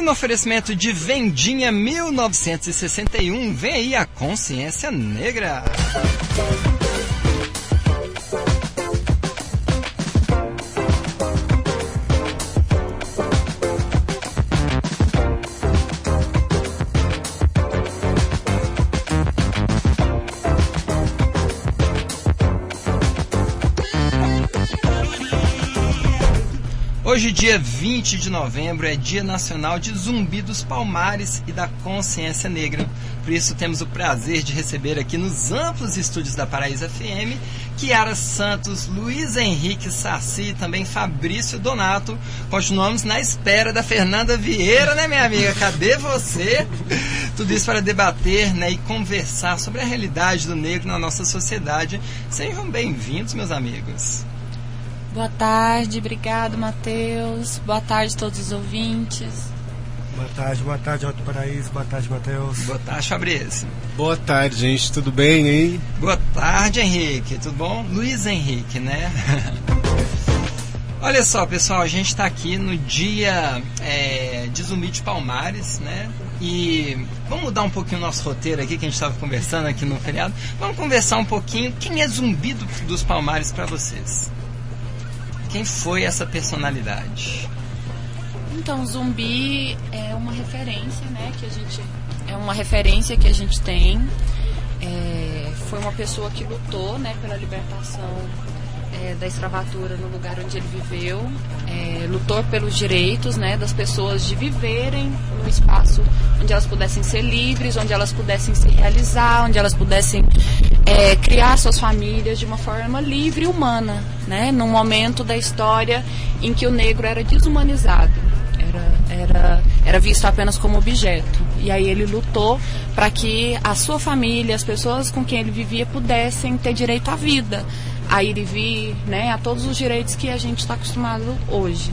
no oferecimento de Vendinha 1961, vem aí a Consciência Negra. Hoje, dia 20 de novembro, é Dia Nacional de Zumbi dos Palmares e da Consciência Negra. Por isso, temos o prazer de receber aqui nos amplos estúdios da Paraíso FM, Kiara Santos, Luiz Henrique Saci e também Fabrício Donato. Continuamos na espera da Fernanda Vieira, né, minha amiga? Cadê você? Tudo isso para debater, né, e conversar sobre a realidade do negro na nossa sociedade. Sejam bem-vindos, meus amigos. Boa tarde, obrigado, Matheus. Boa tarde a todos os ouvintes. Boa tarde, Alto Paraíso. Boa tarde, Matheus. Boa tarde, Fabrício. Boa tarde, gente. Tudo bem aí? Boa tarde, Henrique. Tudo bom? Luiz Henrique, né? Olha só, pessoal, a gente está aqui no dia de Zumbi de Palmares, né? E vamos mudar um pouquinho o nosso roteiro aqui, que a gente estava conversando aqui no feriado. Vamos conversar um pouquinho. Quem é Zumbi dos Palmares para vocês? Quem foi essa personalidade? Então, Zumbi é uma referência, né, que a gente tem. Foi uma pessoa que lutou, né, pela libertação da escravatura no lugar onde ele viveu, lutou pelos direitos, né, das pessoas de viverem num espaço onde elas pudessem ser livres, onde elas pudessem se realizar, onde elas pudessem criar suas famílias de uma forma livre e humana, né, num momento da história em que o negro era desumanizado, era visto apenas como objeto. E aí ele lutou para que a sua família, as pessoas com quem ele vivia, pudessem ter direito à vida, a ir e vir, né, a todos os direitos que a gente está acostumado hoje.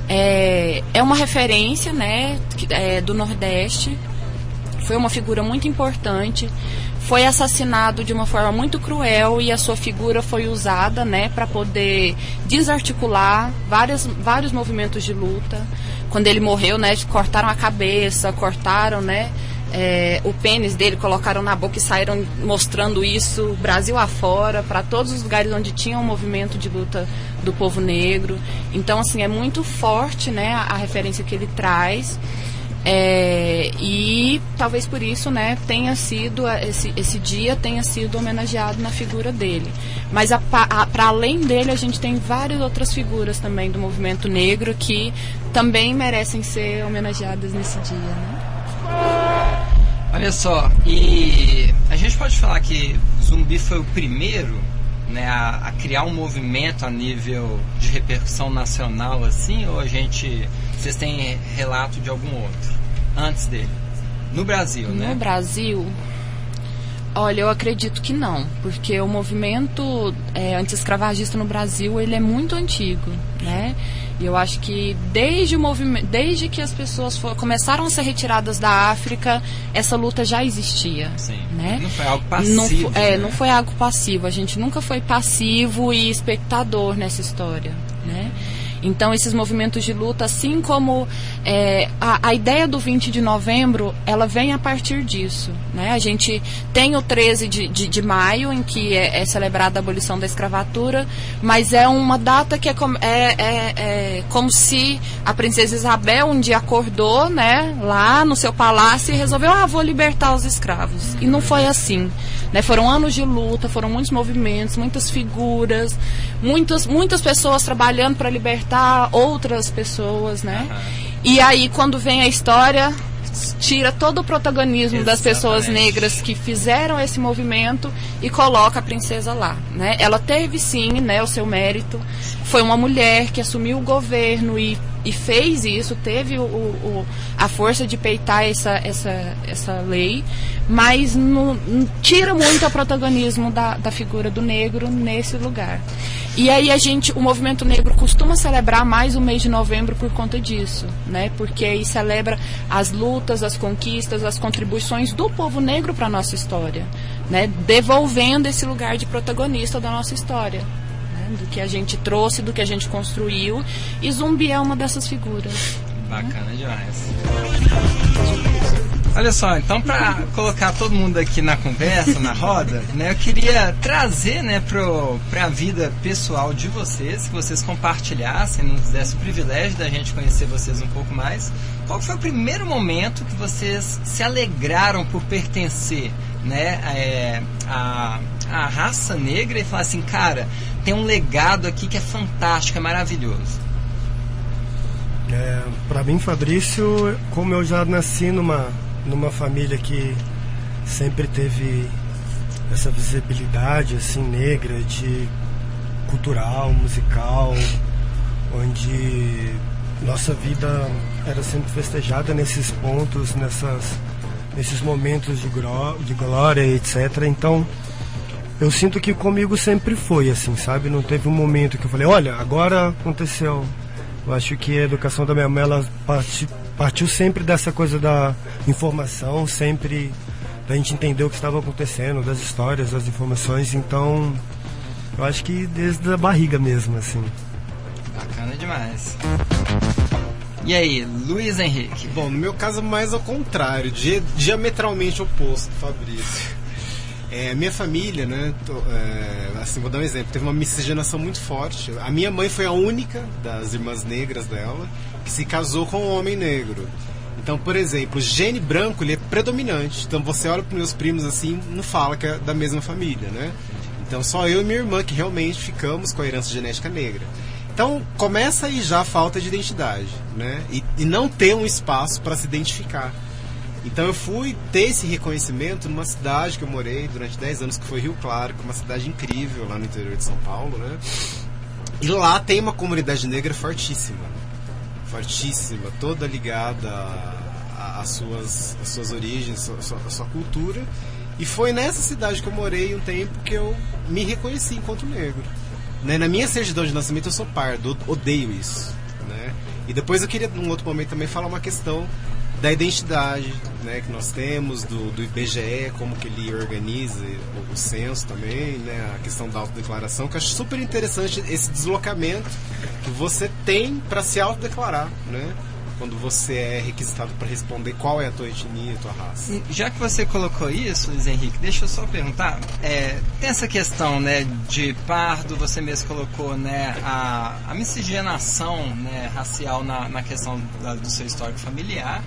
É uma referência, né, do Nordeste, foi uma figura muito importante, foi assassinado de uma forma muito cruel e a sua figura foi usada, né, para poder desarticular vários movimentos de luta. Quando ele morreu, né, cortaram a cabeça, cortaram, né, o pênis dele, colocaram na boca e saíram mostrando isso Brasil afora, para todos os lugares onde tinha um movimento de luta do povo negro. Então, assim, é muito forte, né, a referência que ele traz. E talvez por isso, né, tenha sido esse dia tenha sido homenageado na figura dele. Mas para além dele, a gente tem várias outras figuras também do movimento negro que também merecem ser homenageadas nesse dia, né? Olha só, e a gente pode falar que Zumbi foi o primeiro, né, a criar um movimento a nível de repercussão nacional, assim, ou vocês têm relato de algum outro antes dele? No Brasil, né? No Brasil, olha, eu acredito que não, porque o movimento anti-escravagista no Brasil, ele é muito antigo, né? E eu acho que desde que as pessoas começaram a ser retiradas da África, essa luta já existia. Sim. Né? Não foi algo passivo. Não foi algo passivo. A gente nunca foi passivo e espectador nessa história, né? Então, esses movimentos de luta, assim como a ideia do 20 de novembro, ela vem a partir disso, né? A gente tem o 13 de maio, em que é celebrada a abolição da escravatura, mas é uma data que é como se a princesa Isabel um dia acordou, né, lá no seu palácio e resolveu, vou libertar os escravos. E não foi assim, né? Foram anos de luta, foram muitos movimentos, muitas figuras, muitas pessoas trabalhando para libertar outras pessoas, né? E aí, quando vem a história, tira todo o protagonismo das pessoas negras que fizeram esse movimento e coloca a princesa lá, né? Ela teve sim, né, o seu mérito. Foi uma mulher que assumiu o governo e fez isso, teve a força de peitar essa lei, mas tira muito o protagonismo da figura do negro nesse lugar. E aí o movimento negro costuma celebrar mais o mês de novembro por conta disso, né? Porque aí celebra as lutas, as conquistas, as contribuições do povo negro para a nossa história, né? Devolvendo esse lugar de protagonista da nossa história, né? Do que a gente trouxe, do que a gente construiu, e Zumbi é uma dessas figuras. Bacana demais. Olha só, então para colocar todo mundo aqui na conversa, na roda, né, eu queria trazer, né, para a vida pessoal de vocês, que vocês compartilhassem, nos desse o privilégio da gente conhecer vocês um pouco mais. Qual foi o primeiro momento que vocês se alegraram por pertencer, né, à raça negra e falar assim, cara, tem um legado aqui que é fantástico, é maravilhoso? Para mim, Fabrício, como eu já nasci numa família que sempre teve essa visibilidade assim negra, de cultural, musical, onde nossa vida era sempre festejada nesses pontos, nesses momentos de glória, etc. Então, eu sinto que comigo sempre foi assim, sabe? Não teve um momento que eu falei, olha, agora aconteceu. Eu acho que a educação da minha mãe, ela partiu sempre dessa coisa da informação, sempre da gente entender o que estava acontecendo, das histórias, das informações. Então, eu acho que desde a barriga mesmo, assim. Bacana demais. E aí, Luiz Henrique? Bom, no meu caso, mais ao contrário, diametralmente oposto, Fabrício. Minha família, né, assim, vou dar um exemplo, teve uma miscigenação muito forte. A minha mãe foi a única das irmãs negras dela que se casou com um homem negro. Então, por exemplo, o gene branco, ele é predominante. Então você olha para meus primos assim, não fala que é da mesma família, né? Então só eu e minha irmã que realmente ficamos com a herança genética negra. Então começa aí já a falta de identidade, né? E não ter um espaço para se identificar. Então eu fui ter esse reconhecimento numa cidade que eu morei durante 10 anos, que foi Rio Claro, que é uma cidade incrível lá no interior de São Paulo, né? E lá tem uma comunidade negra fortíssima, toda ligada às suas origens, à sua cultura. E foi nessa cidade que eu morei um tempo que eu me reconheci enquanto negro, né? Na minha certidão de nascimento eu sou pardo, odeio isso, né? E depois eu queria, num outro momento, também falar uma questão da identidade, né, que nós temos, do IBGE, como que ele organiza o censo também, né, a questão da autodeclaração, que eu acho super interessante esse deslocamento que você tem para se autodeclarar, né, quando você é requisitado para responder qual é a tua etnia, a tua raça. E já que você colocou isso, Luiz Henrique, deixa eu só perguntar, tem essa questão, né, de pardo, você mesmo colocou, né, a miscigenação, né, racial na questão do seu histórico familiar.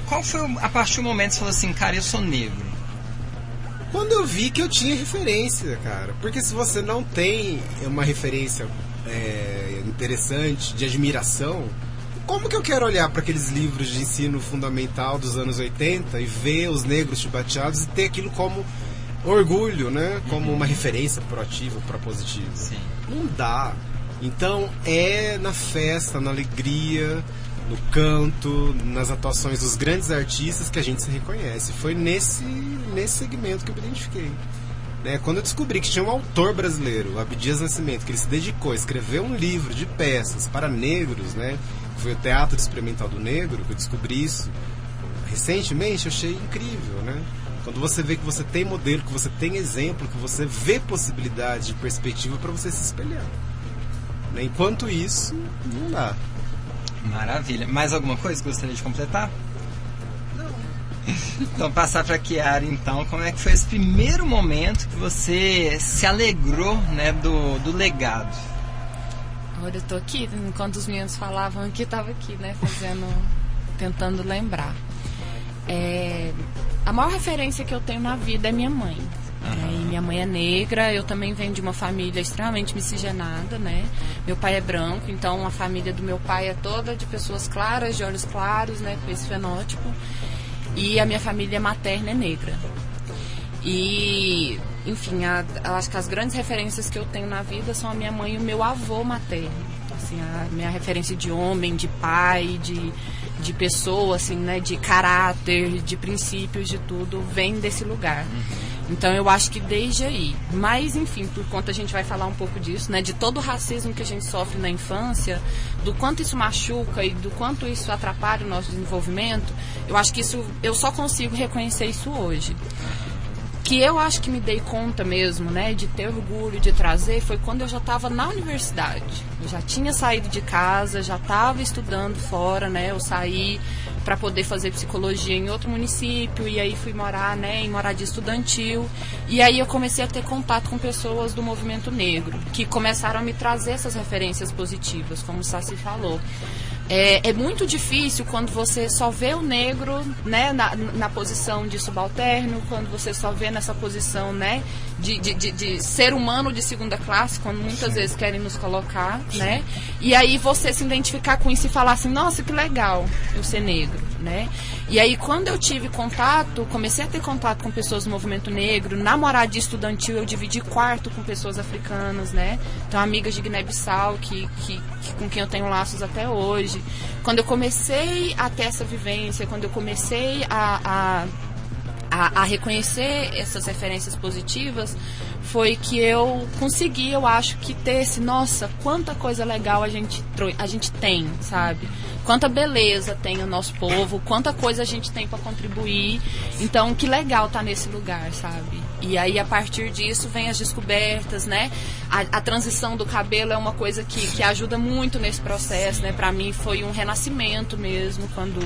Qual foi a partir do momento que você falou assim, cara, eu sou negro? Quando eu vi que eu tinha referência, cara. Porque se você não tem uma referência interessante, de admiração, como que eu quero olhar para aqueles livros de ensino fundamental dos anos 80 e ver os negros chibateados e ter aquilo como orgulho, né? Como uma referência proativa, propositiva? Sim. Não dá. Então é na festa, na alegria, no canto, nas atuações dos grandes artistas que a gente se reconhece. Foi nesse segmento que eu me identifiquei, né? Quando eu descobri que tinha um autor brasileiro, Abdias Nascimento, que ele se dedicou a escrever um livro de peças para negros, né? Foi o Teatro Experimental do Negro, que eu descobri isso recentemente, eu achei incrível, né? Quando você vê que você tem modelo, que você tem exemplo, que você vê possibilidade de perspectiva para você se espelhar, né? Enquanto isso, não dá. Maravilha. Mais alguma coisa que gostaria de completar? Não. Então, passar para a Chiara, então, como é que foi esse primeiro momento que você se alegrou, né, do legado? Olha, eu tô aqui, enquanto os meninos falavam aqui, tava aqui, né, tentando lembrar. A maior referência que eu tenho na vida é minha mãe. E minha mãe é negra, eu também venho de uma família extremamente miscigenada, né? Meu pai é branco, então a família do meu pai é toda de pessoas claras, de olhos claros, né? Com esse fenótipo. E a minha família materna é negra. E, enfim, eu acho que as grandes referências que eu tenho na vida são a minha mãe e o meu avô materno. Assim, a minha referência de homem, de pai, de pessoa, assim, né? De caráter, de princípios, de tudo, vem desse lugar. Então eu acho que desde aí, mas enfim, por conta a gente vai falar um pouco disso, né, de todo o racismo que a gente sofre na infância, do quanto isso machuca e do quanto isso atrapalha o nosso desenvolvimento, eu acho que isso, eu só consigo reconhecer isso hoje. que eu acho que me dei conta mesmo, né, de ter orgulho de trazer, foi quando eu já estava na universidade. Eu já tinha saído de casa, já estava estudando fora, né, eu saí para poder fazer psicologia em outro município, e aí fui morar, né, em moradia estudantil, e aí eu comecei a ter contato com pessoas do movimento negro, que começaram a me trazer essas referências positivas, como o Saci falou. É muito difícil quando você só vê o negro, né, na posição de subalterno, quando você só vê nessa posição, né, de ser humano de segunda classe, quando muitas vezes querem nos colocar, né, e aí você se identificar com isso e falar assim, nossa, que legal eu ser negro, né. E aí quando eu tive contato, comecei a ter contato com pessoas do movimento negro, na moradia estudantil eu dividi quarto com pessoas africanas, né, então amigas de Guiné-Bissau, com quem eu tenho laços até hoje. Quando eu comecei a ter essa vivência, quando eu comecei a reconhecer essas referências positivas, foi que eu consegui, eu acho, que ter esse, nossa, quanta coisa legal a gente tem, sabe? Quanta beleza tem o nosso povo, quanta coisa a gente tem para contribuir. Então, que legal tá nesse lugar, sabe? E aí, a partir disso, vem as descobertas, né? A transição do cabelo é uma coisa que ajuda muito nesse processo, né? Pra mim, foi um renascimento mesmo, quando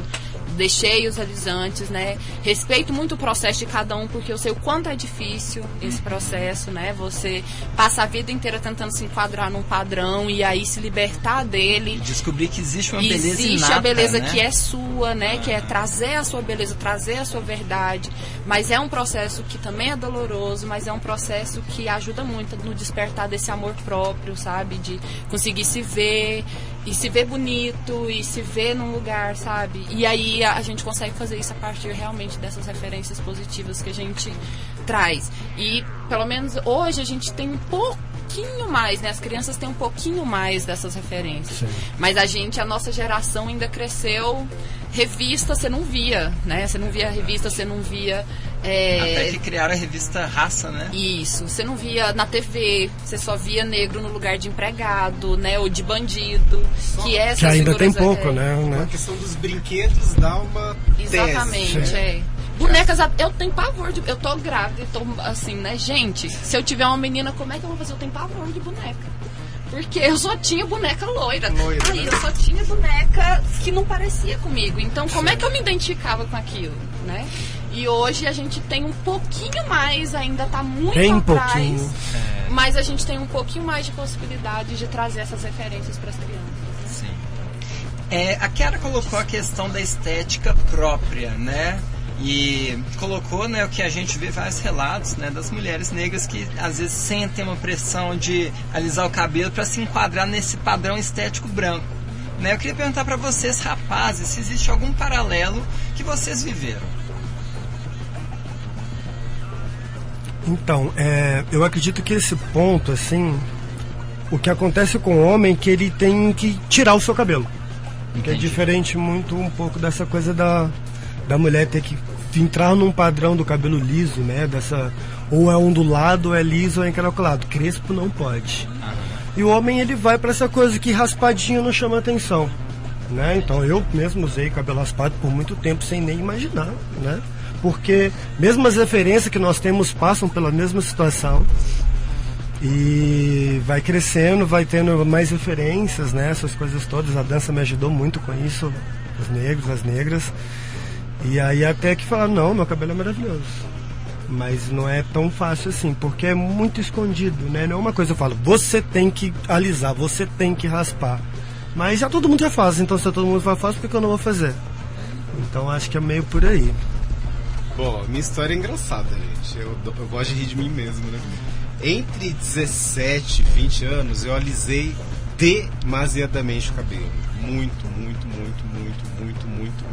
deixei os alisantes, né? Respeito muito o processo de cada um, porque eu sei o quanto é difícil esse processo, né? Você passa a vida inteira tentando se enquadrar num padrão e aí se libertar dele. E descobrir que existe uma beleza inata, existe a beleza, né? que é sua, né? Que é trazer a sua beleza, trazer a sua verdade. Mas é um processo que também é doloroso, mas é um processo que ajuda muito no despertar desse amor próprio, sabe? De conseguir se ver e se ver bonito e se ver num lugar, sabe? E aí a gente consegue fazer isso a partir realmente dessas referências positivas que a gente traz. E pelo menos hoje a gente tem um pouquinho mais, né? As crianças têm um pouquinho mais dessas referências. Sim. Mas a nossa geração ainda cresceu, revista você não via, né? Você não via revista, você não via... Até que criaram a revista Raça, né? Isso, você não via na TV, você só via negro no lugar de empregado, né? Ou de bandido. Que ainda tem pouco, né? A questão dos brinquedos dá uma exatamente, tese. Bonecas, eu tenho pavor de... Eu tô grávida, eu tô assim, né? Gente, se eu tiver uma menina, como é que eu vou fazer? Eu tenho pavor de boneca. Porque eu só tinha boneca loira. Aí eu só tinha boneca que não parecia comigo. Então, como é que eu me identificava com aquilo, né? E hoje a gente tem um pouquinho mais, ainda tá muito bem atrás, pouquinho. Mas a gente tem um pouquinho mais de possibilidade de trazer essas referências para as crianças. Sim. A Kiara colocou a questão da estética própria, né? E colocou, né, o que a gente vê vários relatos, né, das mulheres negras que às vezes sentem uma pressão de alisar o cabelo para se enquadrar nesse padrão estético branco, né? Eu queria perguntar para vocês, rapazes, se existe algum paralelo que vocês viveram. Então, eu acredito que esse ponto, assim, o que acontece com o homem é que ele tem que tirar o seu cabelo. Que é diferente um pouco dessa coisa da mulher ter que entrar num padrão do cabelo liso, né? Ou é ondulado, ou é liso, ou é encaracolado. Crespo não pode. E o homem, ele vai para essa coisa que raspadinho não chama atenção, né? Então eu mesmo usei cabelo raspado por muito tempo sem nem imaginar, né? Porque mesmo as referências que nós temos passam pela mesma situação e vai crescendo, vai tendo mais referências, né? Essas coisas todas. A dança me ajudou muito com isso, os negros, as negras. E aí até que falaram, não, meu cabelo é maravilhoso. Mas não é tão fácil assim, porque é muito escondido, né? Não é uma coisa que eu falo, você tem que alisar, você tem que raspar. Mas já todo mundo já faz, então se todo mundo faz, por que eu não vou fazer? Então acho que é meio por aí. Bom, minha história é engraçada, gente. Eu gosto de rir de mim mesmo, né? Entre 17 e 20 anos, eu alisei demasiadamente o cabelo. Muito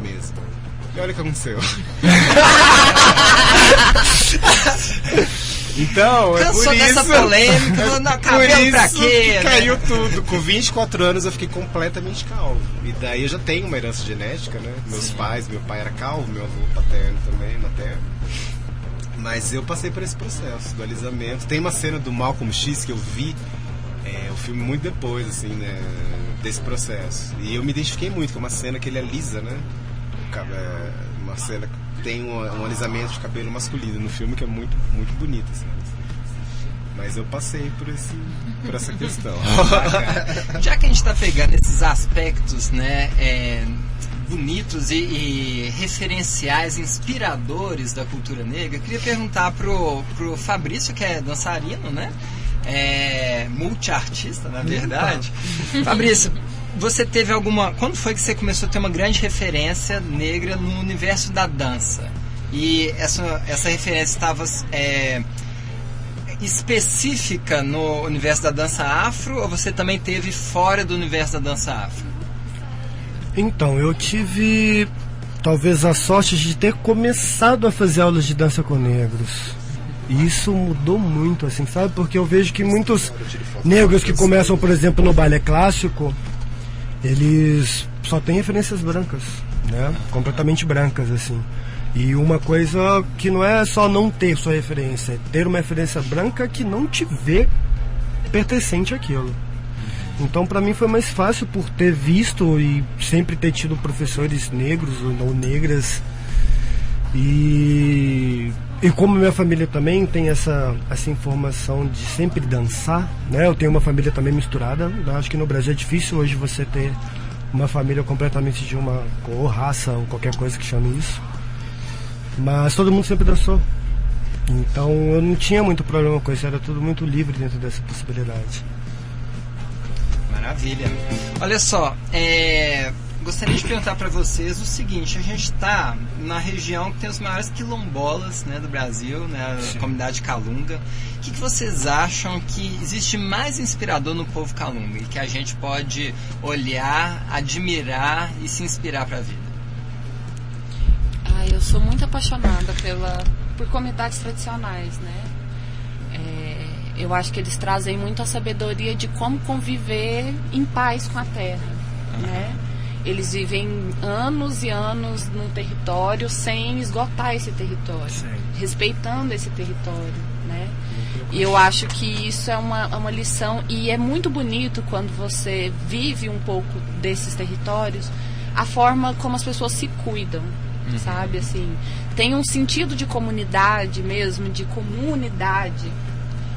mesmo. E olha o que aconteceu. Então, cansou por dessa isso, polêmica, não, cabelo pra quê? Que caiu tudo. Com 24 anos eu fiquei completamente calvo. E daí eu já tenho uma herança genética, né? Meus pais, meu pai era calvo, meu avô paterno também, materno. Mas eu passei por esse processo do alisamento. Tem uma cena do Malcolm X que eu vi, o filme muito depois, assim, né? Desse processo. E eu me identifiquei muito com uma cena que ele alisa, né? Uma cena tem um alisamento de cabelo masculino no filme que é muito, muito bonito, assim. Mas eu passei por essa questão. Já que a gente está pegando esses aspectos, né, bonitos e referenciais, inspiradores da cultura negra, eu queria perguntar pro Fabrício, que é dançarino, né? Multiartista, na verdade. Fabrício, você teve quando foi que você começou a ter uma grande referência negra no universo da dança? E essa referência estava específica no universo da dança afro, ou você também teve fora do universo da dança afro? Então, eu tive talvez a sorte de ter começado a fazer aulas de dança com negros. E isso mudou muito, assim, sabe? Porque eu vejo que muitos negros que começam, por exemplo, no balé clássico, eles só têm referências brancas, né? Completamente brancas, assim. E uma coisa que não é só não ter sua referência, é ter uma referência branca que não te vê pertencente àquilo. Então, para mim foi mais fácil por ter visto e sempre ter tido professores negros ou negras. E como minha família também tem essa informação de sempre dançar, né? Eu tenho uma família também misturada. Eu acho que no Brasil é difícil hoje você ter uma família completamente de uma cor, raça ou qualquer coisa que chame isso. Mas todo mundo sempre dançou. Então eu não tinha muito problema com isso, era tudo muito livre dentro dessa possibilidade. Maravilha. Olha só, gostaria de perguntar para vocês o seguinte: a gente está na região que tem os maiores quilombolas, né, do Brasil, né, a comunidade Calunga. O que vocês acham que existe mais inspirador no povo Calunga e que a gente pode olhar, admirar e se inspirar para a vida? Eu sou muito apaixonada por comunidades tradicionais, né? Eu acho que eles trazem muito a sabedoria de como conviver em paz com a terra, né? Eles vivem anos e anos no território sem esgotar esse território, respeitando esse território, né? E eu acho que isso é uma lição, e é muito bonito quando você vive um pouco desses territórios, a forma como as pessoas se cuidam. Sabe, assim, tem um sentido de comunidade mesmo, de comunidade,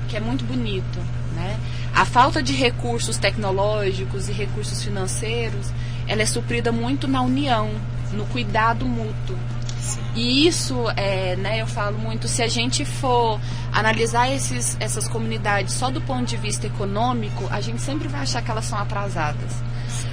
que é muito bonito, né? A falta de recursos tecnológicos e recursos financeiros, ela é suprida muito na união, no cuidado mútuo. E isso, né, eu falo muito, se a gente for analisar essas comunidades só do ponto de vista econômico, a gente sempre vai achar que elas são atrasadas.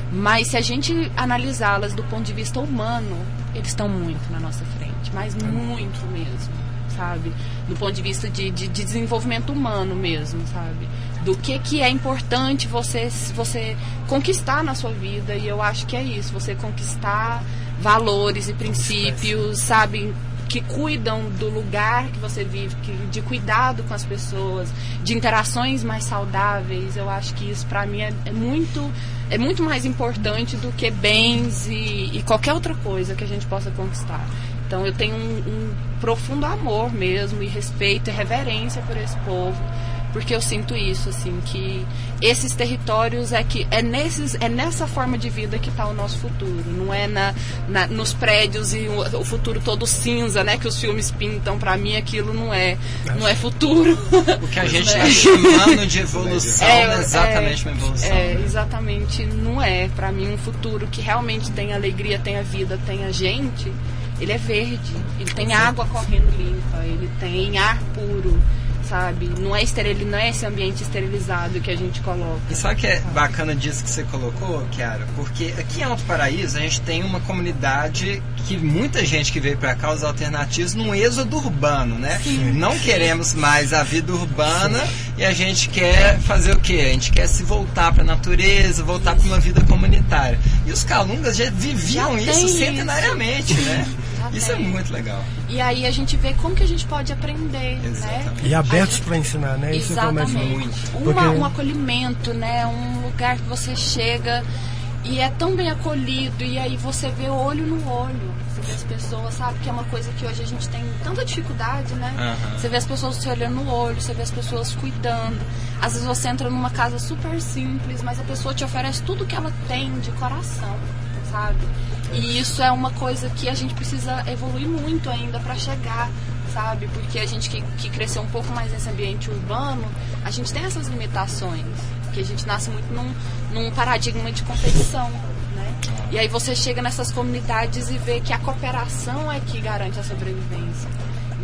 Mas se a gente analisá-las do ponto de vista humano, eles estão muito na nossa frente, mas muito mesmo, sabe? Do ponto de vista de desenvolvimento humano mesmo, sabe? Do que é importante você conquistar na sua vida, e eu acho que é isso, você conquistar valores e princípios, sabe? Que cuidam do lugar que você vive, de cuidado com as pessoas, de interações mais saudáveis. Eu acho que isso para mim é muito mais importante do que bens e qualquer outra coisa que a gente possa conquistar. Então eu tenho um profundo amor mesmo, e respeito e reverência por esse povo, porque eu sinto isso, assim, que esses territórios é nessa forma de vida que está o nosso futuro, não é nos prédios e o futuro todo cinza, né, que os filmes pintam. Para mim aquilo não é futuro. O que a gente está chamando de evolução não é exatamente uma evolução. Exatamente, não é. Para mim um futuro que realmente tem alegria, tem a vida, tem a gente, ele é verde, ele tem água correndo limpa, ele tem ar puro, sabe? Não é esse ambiente esterilizado que a gente coloca. E sabe o que é bacana disso que você colocou, Kiara? Porque aqui em Alto Paraíso a gente tem uma comunidade que muita gente que veio para cá, os alternativos, num êxodo urbano, né? Sim. Não queremos mais a vida urbana. Sim. E a gente quer fazer o quê? A gente quer se voltar para a natureza, voltar para uma vida comunitária. E os calungas já viviam isso centenariamente, né? Isso é muito legal. E aí a gente vê como que a gente pode aprender, né? E abertos para ensinar, né? Isso exatamente. É muito. Um acolhimento, né? Um lugar que você chega e é tão bem acolhido, e aí você vê olho no olho. Você vê as pessoas, sabe? Que é uma coisa que hoje a gente tem tanta dificuldade, né? Você vê as pessoas se olhando no olho, você vê as pessoas cuidando. Às vezes você entra numa casa super simples, mas a pessoa te oferece tudo que ela tem de coração, sabe? E isso é uma coisa que a gente precisa evoluir muito ainda para chegar, sabe? Porque a gente que cresceu um pouco mais nesse ambiente urbano, a gente tem essas limitações, que a gente nasce muito num paradigma de competição, né? E aí você chega nessas comunidades e vê que a cooperação é que garante a sobrevivência.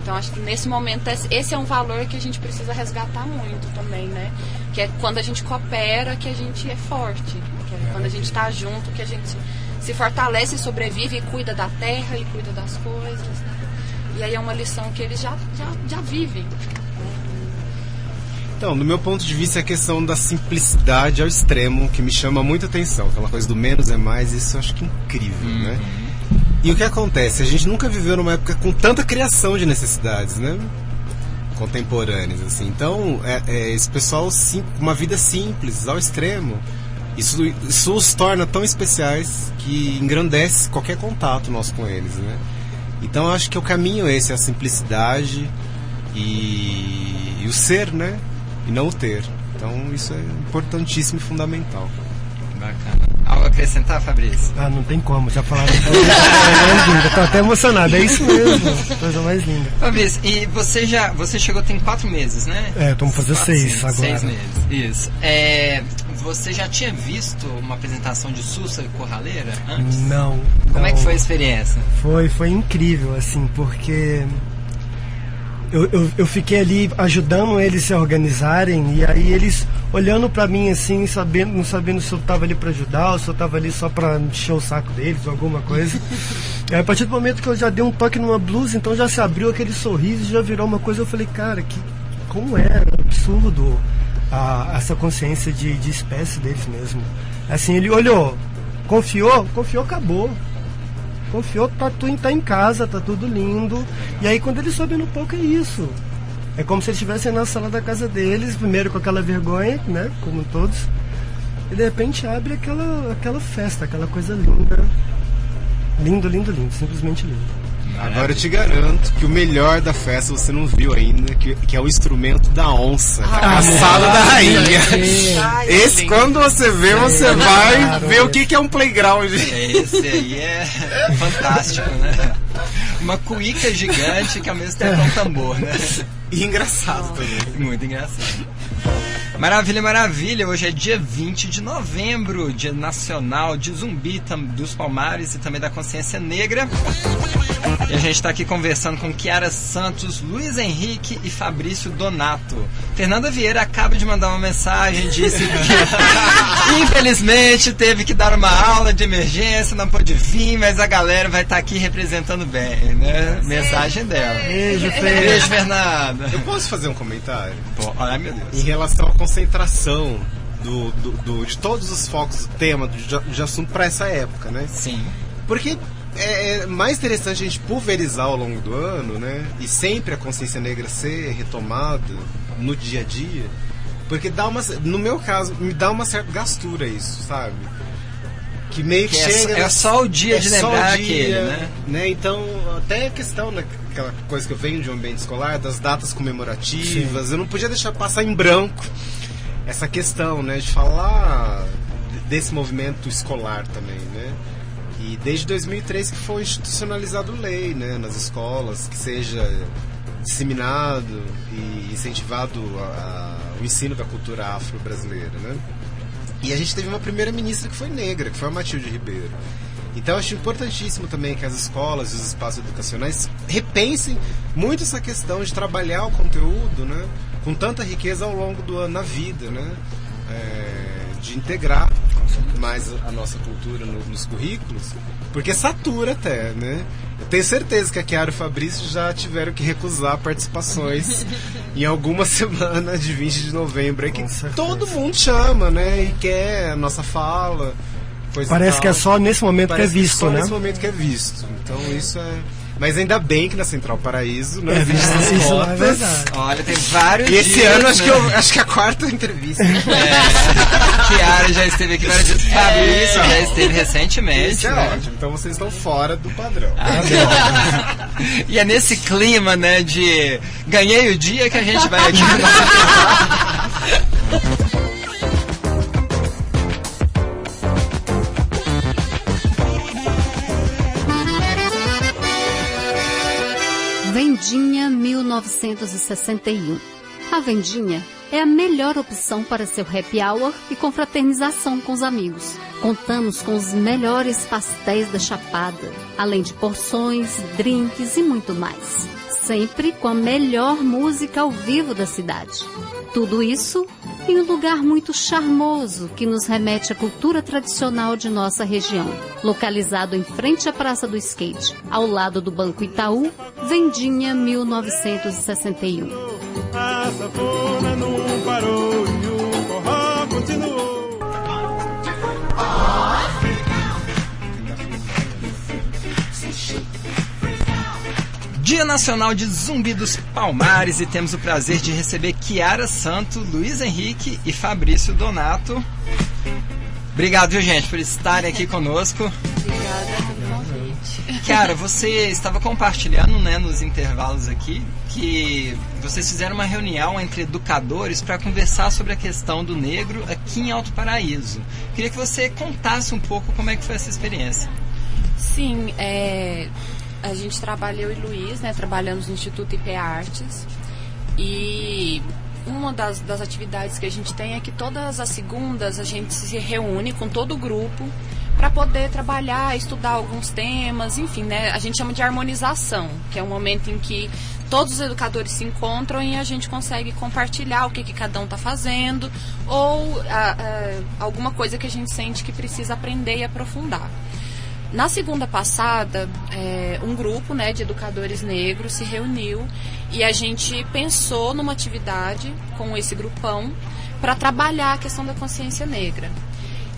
Então acho que nesse momento esse é um valor que a gente precisa resgatar muito também, né? Que é quando a gente coopera que a gente é forte, que é quando a gente está junto que a gente se fortalece e sobrevive e cuida da terra e cuida das coisas, né? E aí é uma lição que eles já vivem. Então, do meu ponto de vista, é a questão da simplicidade ao extremo que me chama muita atenção. Aquela coisa do menos é mais, isso eu acho que é incrível, né? E o que acontece? A gente nunca viveu numa época com tanta criação de necessidades, né? Contemporâneas, assim. Então, esse pessoal, uma vida simples, ao extremo, isso os torna tão especiais que engrandece qualquer contato nosso com eles, né? Então, eu acho que o caminho é esse, a simplicidade e o ser, né? E não o ter. Então, isso é importantíssimo e fundamental. Bacana. Algo a acrescentar, Fabrício? Não tem como, já falaram. Eu tô até emocionado, é isso mesmo, coisa mais linda. Fabrício, e você chegou tem 4 meses, né? Vamos fazer 6 agora. 6 meses, isso. Você já tinha visto uma apresentação de Sussa e Curraleira antes? Não. Como é que foi a experiência? Foi incrível, assim, porque eu fiquei ali ajudando eles se organizarem, e aí eles olhando pra mim assim, não sabendo se eu tava ali pra ajudar ou se eu tava ali só pra encher o saco deles ou alguma coisa. E aí, a partir do momento que eu já dei um toque numa blusa, então já se abriu aquele sorriso e já virou uma coisa. Eu falei, cara, como é absurdo essa consciência de espécie deles mesmo. Assim, ele olhou, confiou, acabou. Confiou, tá em casa, tá tudo lindo. E aí quando eles sobem no palco é isso. É como se eles estivessem na sala da casa deles, primeiro com aquela vergonha, né? Como todos. E de repente abre aquela festa, aquela coisa linda. Lindo, simplesmente lindo. Agora eu te garanto que o melhor da festa você não viu ainda, que é o instrumento da onça, a caçada da rainha. Esse, quando você vê, você vai ver o que é um playground. Esse aí é fantástico, né? Uma cuíca gigante que ao mesmo tempo é um tambor, né? E engraçado também. Muito engraçado. Maravilha, maravilha. Hoje é dia 20 de novembro, Dia Nacional de Zumbi dos Palmares e também da Consciência Negra. E a gente está aqui conversando com Kiara Santos, Luiz Henrique e Fabrício Donato. Fernanda Vieira acaba de mandar uma mensagem, disse que infelizmente teve que dar uma aula de emergência, não pôde vir, mas a galera vai estar aqui representando bem, né? Mensagem dela. Beijo, Fernanda. Eu posso fazer um comentário? Ai, meu Deus. Em relação à concentração de todos os focos do tema de assunto para essa época, né? Sim. Porque é mais interessante a gente pulverizar ao longo do ano, né? E sempre a consciência negra ser retomada no dia a dia, porque no meu caso, me dá uma certa gastura isso, sabe? Que meio que chega... É só o dia de lembrar aquele, né? Então, até a questão daquela coisa que eu venho de um ambiente escolar, das datas comemorativas, sim. Eu não podia deixar passar em branco essa questão, né? De falar desse movimento escolar também, né? E desde 2003 que foi institucionalizado lei, né, nas escolas, que seja disseminado e incentivado o ensino da cultura afro-brasileira, né? E a gente teve uma primeira-ministra que foi negra, que foi a Matilde Ribeiro. Então eu acho importantíssimo também que as escolas e os espaços educacionais repensem muito essa questão de trabalhar o conteúdo, né, com tanta riqueza ao longo do ano na vida, né? De integrar mais a nossa cultura nos currículos, porque satura até, né? Eu tenho certeza que a Kiara e o Fabrício já tiveram que recusar participações em alguma semana de 20 de novembro, aí que todo mundo chama, né? E quer a nossa fala. Parece que é só nesse momento que é visto, né? Nesse momento que é visto. Então isso é... Mas ainda bem que na Central Paraíso não é visto essas fotos. É verdade. Olha, tem vários E esse dias, ano né? acho que é a 4ª entrevista. Kiara já esteve aqui vários dias. Fabrício já esteve recentemente. Isso é ótimo. Então vocês estão fora do padrão. E é nesse clima, né, de ganhei o dia que a gente vai aqui. 1961. A Vendinha é a melhor opção para seu happy hour e confraternização com os amigos. Contamos com os melhores pastéis da Chapada, além de porções, drinks e muito mais. Sempre com a melhor música ao vivo da cidade. Tudo isso em um lugar muito charmoso que nos remete à cultura tradicional de nossa região. Localizado em frente à Praça do Skate, ao lado do Banco Itaú, Vendinha 1961. A sanfona não parou e o forró continuou. Dia Nacional de Zumbi dos Palmares, e temos o prazer de receber Kiara Santo, Luiz Henrique e Fabrício Donato. Obrigado, viu, gente, por estarem aqui conosco. Obrigada pelo convite. Kiara, você estava compartilhando, né, nos intervalos aqui, que vocês fizeram uma reunião entre educadores para conversar sobre a questão do negro aqui em Alto Paraíso. Queria que você contasse um pouco como é que foi essa experiência. Sim, a gente trabalha, eu e Luiz, né, trabalhamos no Instituto IP Artes, e uma das atividades que a gente tem é que todas as segundas a gente se reúne com todo o grupo para poder trabalhar, estudar alguns temas, enfim, né, a gente chama de harmonização, que é um momento em que todos os educadores se encontram e a gente consegue compartilhar o que cada um está fazendo ou alguma coisa que a gente sente que precisa aprender e aprofundar. Na segunda passada, um grupo, né, de educadores negros se reuniu e a gente pensou numa atividade com esse grupão para trabalhar a questão da consciência negra.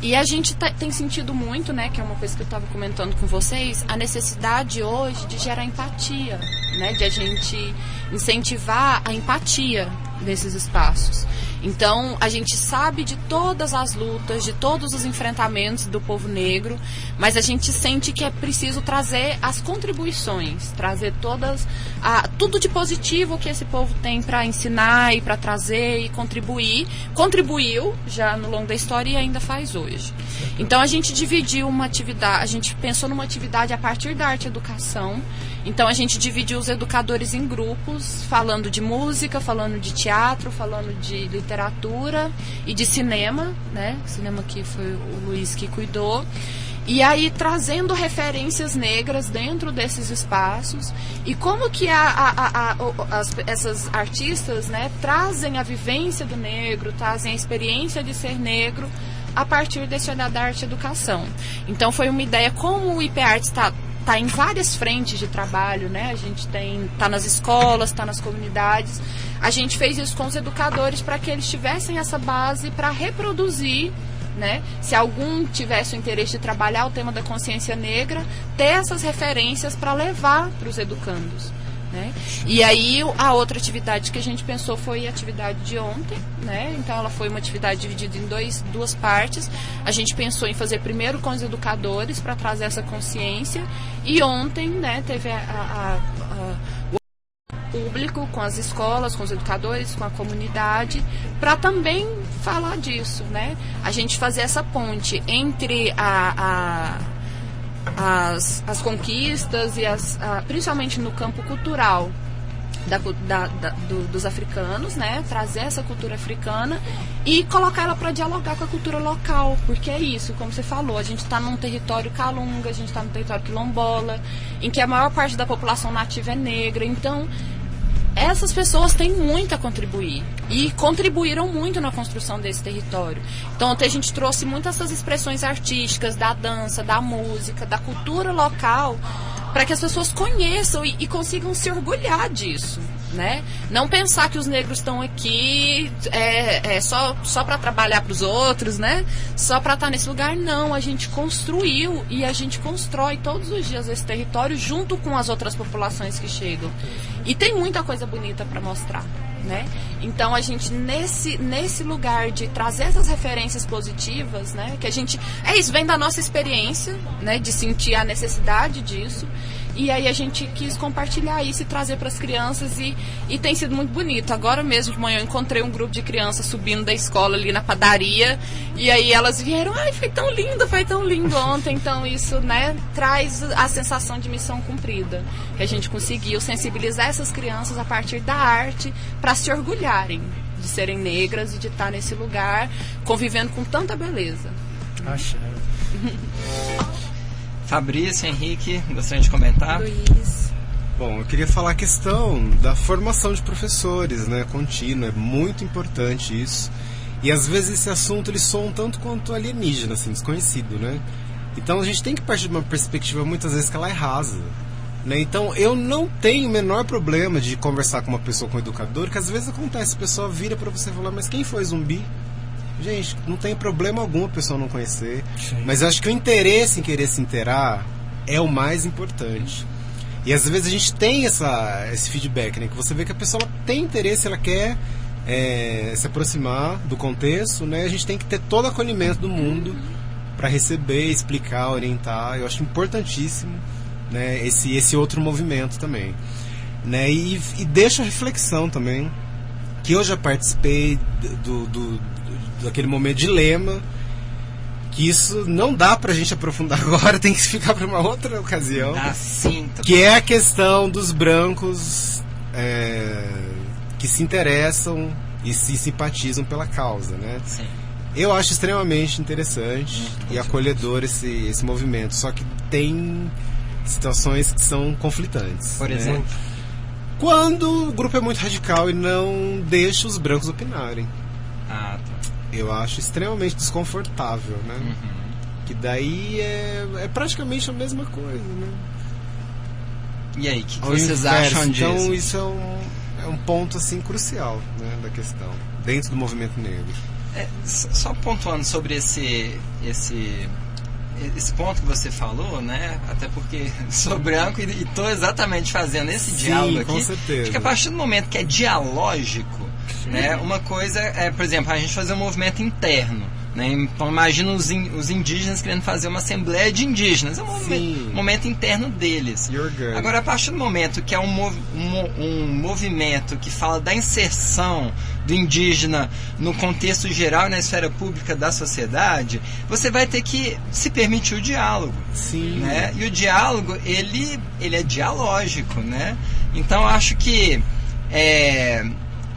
E a gente tem sentido muito, né, que é uma coisa que eu estava comentando com vocês, a necessidade hoje de gerar empatia, né, de a gente incentivar a empatia nesses espaços. Então, a gente sabe de todas as lutas, de todos os enfrentamentos do povo negro, mas a gente sente que é preciso trazer as contribuições, trazer tudo de positivo que esse povo tem para ensinar e para trazer e contribuir. Contribuiu já no longo da história e ainda faz hoje. Então, a gente dividiu uma atividade, a gente pensou numa atividade a partir da arte e educação. Então, a gente dividiu os educadores em grupos, falando de música, falando de teatro, falando de literatura e de cinema, né? Cinema que foi o Luiz que cuidou. E aí, trazendo referências negras dentro desses espaços e como que essas artistas, né, trazem a vivência do negro, trazem a experiência de ser negro a partir desse olhar da arte e educação. Então, foi uma ideia, como o IP Artes está em várias frentes de trabalho, né? A gente está nas escolas, está nas comunidades. A gente fez isso com os educadores para que eles tivessem essa base para reproduzir, né? Se algum tivesse o interesse de trabalhar o tema da consciência negra, ter essas referências para levar para os educandos, né? E aí a outra atividade que a gente pensou foi a atividade de ontem, né? Então ela foi uma atividade dividida em duas partes. A gente pensou em fazer primeiro com os educadores para trazer essa consciência, e ontem, né, teve o público com as escolas, com os educadores, com a comunidade, para também falar disso, né? A gente fazer essa ponte entre as conquistas e principalmente no campo cultural dos africanos, né? Trazer essa cultura africana e colocar ela para dialogar com a cultura local, porque é isso, como você falou, a gente está num território calunga, a gente está num território quilombola, em que a maior parte da população nativa é negra. Então essas pessoas têm muito a contribuir e contribuíram muito na construção desse território. Então até a gente trouxe muitas essas expressões artísticas da dança, da música, da cultura local, para que as pessoas conheçam e consigam se orgulhar disso, né? Não pensar que os negros estão aqui só para trabalhar para os outros, né? Só para estar nesse lugar. Não, a gente construiu e a gente constrói todos os dias esse território junto com as outras populações que chegam. E tem muita coisa bonita para mostrar, né? Então a gente nesse lugar de trazer essas referências positivas, né, que a gente vem da nossa experiência, né, de sentir a necessidade disso, E aí a gente quis compartilhar isso e trazer para as crianças e tem sido muito bonito. Agora mesmo de manhã eu encontrei um grupo de crianças subindo da escola ali na padaria e aí elas vieram, ai, foi tão lindo ontem. Então isso, né, traz a sensação de missão cumprida. Que a gente conseguiu sensibilizar essas crianças a partir da arte para se orgulharem de serem negras e de estar nesse lugar convivendo com tanta beleza. Axé. Fabrício, Henrique, gostaria de comentar? Luiz. Bom, eu queria falar a questão da formação de professores, né, contínua, é muito importante isso. E às vezes esse assunto ele soa um tanto quanto alienígena, assim, desconhecido, né? Então a gente tem que partir de uma perspectiva muitas vezes que ela é rasa, né? Então eu não tenho o menor problema de conversar com uma pessoa, com um educador, que às vezes acontece, a pessoa vira pra você e fala, mas quem foi Zumbi? Gente, não tem problema algum a pessoa não conhecer. Sim. Mas eu acho que o interesse em querer se inteirar é o mais importante. E às vezes a gente tem esse feedback, né? Que você vê que a pessoa tem interesse, ela quer se aproximar do contexto, né? A gente tem que ter todo o acolhimento do mundo para receber, explicar, orientar. Eu acho importantíssimo, né, esse outro movimento também, né? E deixo a reflexão também, que eu já participei daquele momento de dilema, que isso não dá pra gente aprofundar agora, tem que ficar para uma outra ocasião. Sim, que é a questão dos brancos que se interessam e se simpatizam pela causa, né? Sim. Eu acho extremamente interessante e acolhedor esse movimento, só que tem situações que são conflitantes. Por exemplo? Né? Quando o grupo é muito radical e não deixa os brancos opinarem. Tá. Eu acho extremamente desconfortável, né? Uhum. Que daí é praticamente a mesma coisa, né? E aí, o que vocês acham disso? Então isso é um ponto assim crucial, né, da questão, dentro do movimento negro. Só pontuando sobre esse ponto que você falou, né? Até porque sou branco e estou exatamente fazendo esse diálogo aqui. Com certeza. Acho que a partir do momento que é dialógico, né? Uma coisa é, por exemplo, a gente fazer um movimento interno, né? Então imagina os indígenas querendo fazer uma assembleia de indígenas, é um momento interno deles. Agora, a partir do momento que é um movimento que fala da inserção do indígena no contexto geral e na esfera pública da sociedade, você vai ter que se permitir o diálogo. Sim. Né? E o diálogo, ele é dialógico, né? Então acho que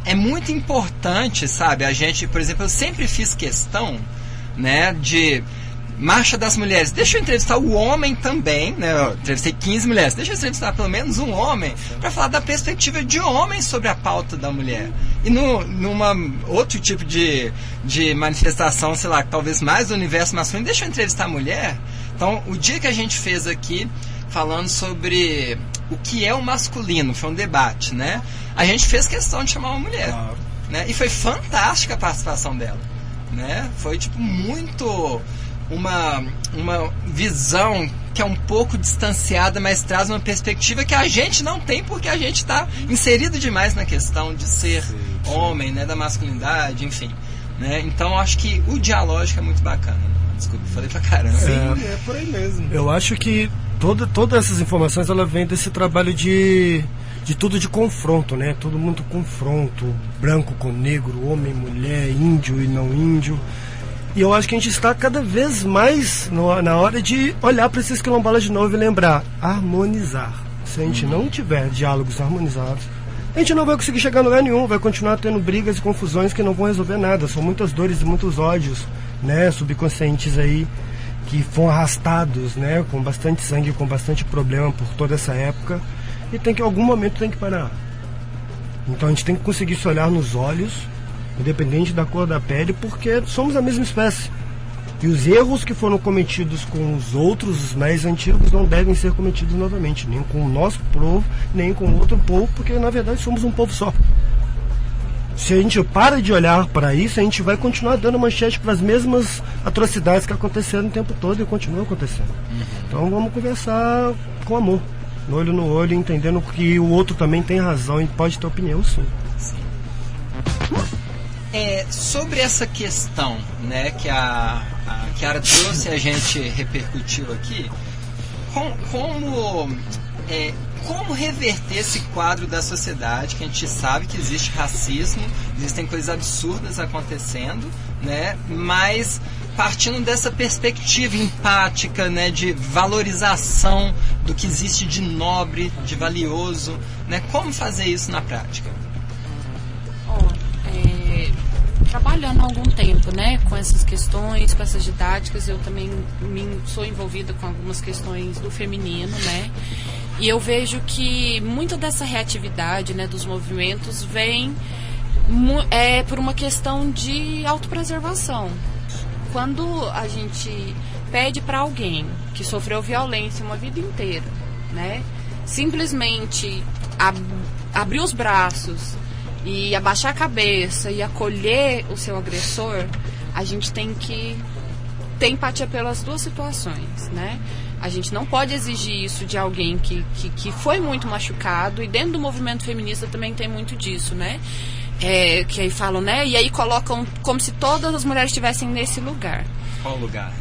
é muito importante, sabe, a gente, por exemplo, eu sempre fiz questão, né, de Marcha das Mulheres, deixa eu entrevistar o homem também, né, eu entrevistei 15 mulheres, deixa eu entrevistar pelo menos um homem, para falar da perspectiva de homem sobre a pauta da mulher. E numa outro tipo de manifestação, sei lá, talvez mais do universo masculino, deixa eu entrevistar a mulher. Então, o dia que a gente fez aqui, falando sobre o que é o masculino, foi um debate, né? A gente fez questão de chamar uma mulher, né? E foi fantástica a participação dela, né? Foi tipo muito uma visão que é um pouco distanciada, mas traz uma perspectiva que a gente não tem porque a gente está inserido demais na questão de ser homem, né? Da masculinidade, enfim, né? Então acho que o dialógico é muito bacana. Desculpa, falei pra caramba. Sim, é por aí mesmo. Eu acho que todas essas informações ela vem desse trabalho de tudo de confronto, né? Todo mundo confronto, branco com negro, homem, mulher, índio e não índio. E eu acho que a gente está cada vez mais na hora de olhar para esses quilombolas de novo e lembrar, harmonizar. Se a gente não tiver diálogos harmonizados, a gente não vai conseguir chegar a lugar nenhum, vai continuar tendo brigas e confusões que não vão resolver nada. São muitas dores e muitos ódios, né, subconscientes aí, que foram arrastados, né, com bastante sangue, com bastante problema por toda essa época, e em algum momento tem que parar. Então a gente tem que conseguir se olhar nos olhos, independente da cor da pele, porque somos a mesma espécie. E os erros que foram cometidos com os outros, os mais antigos, não devem ser cometidos novamente, nem com o nosso povo, nem com outro povo, porque na verdade somos um povo só. Se a gente para de olhar para isso, a gente vai continuar dando manchete para as mesmas atrocidades que aconteceram o tempo todo e continuam acontecendo. Então vamos conversar com amor, no olho no olho, entendendo que o outro também tem razão e pode ter opinião, sim. Sobre essa questão, né, que a Chiara trouxe e a gente repercutiu aqui, como reverter esse quadro da sociedade, que a gente sabe que existe racismo, existem coisas absurdas acontecendo, né? Mas partindo dessa perspectiva empática, né, de valorização do que existe de nobre, de valioso, né? Como fazer isso na prática? Trabalhando há algum tempo, né, com essas questões, com essas didáticas, eu também sou envolvida com algumas questões do feminino, né, e eu vejo que muita dessa reatividade, né, dos movimentos vem por uma questão de autopreservação. Quando a gente pede para alguém que sofreu violência uma vida inteira, né, simplesmente abrir os braços e abaixar a cabeça e acolher o seu agressor, a gente tem que ter empatia pelas duas situações, né? A gente não pode exigir isso de alguém que foi muito machucado, e dentro do movimento feminista também tem muito disso, né? Que aí falam, né? E aí colocam como se todas as mulheres estivessem nesse lugar. Qual lugar?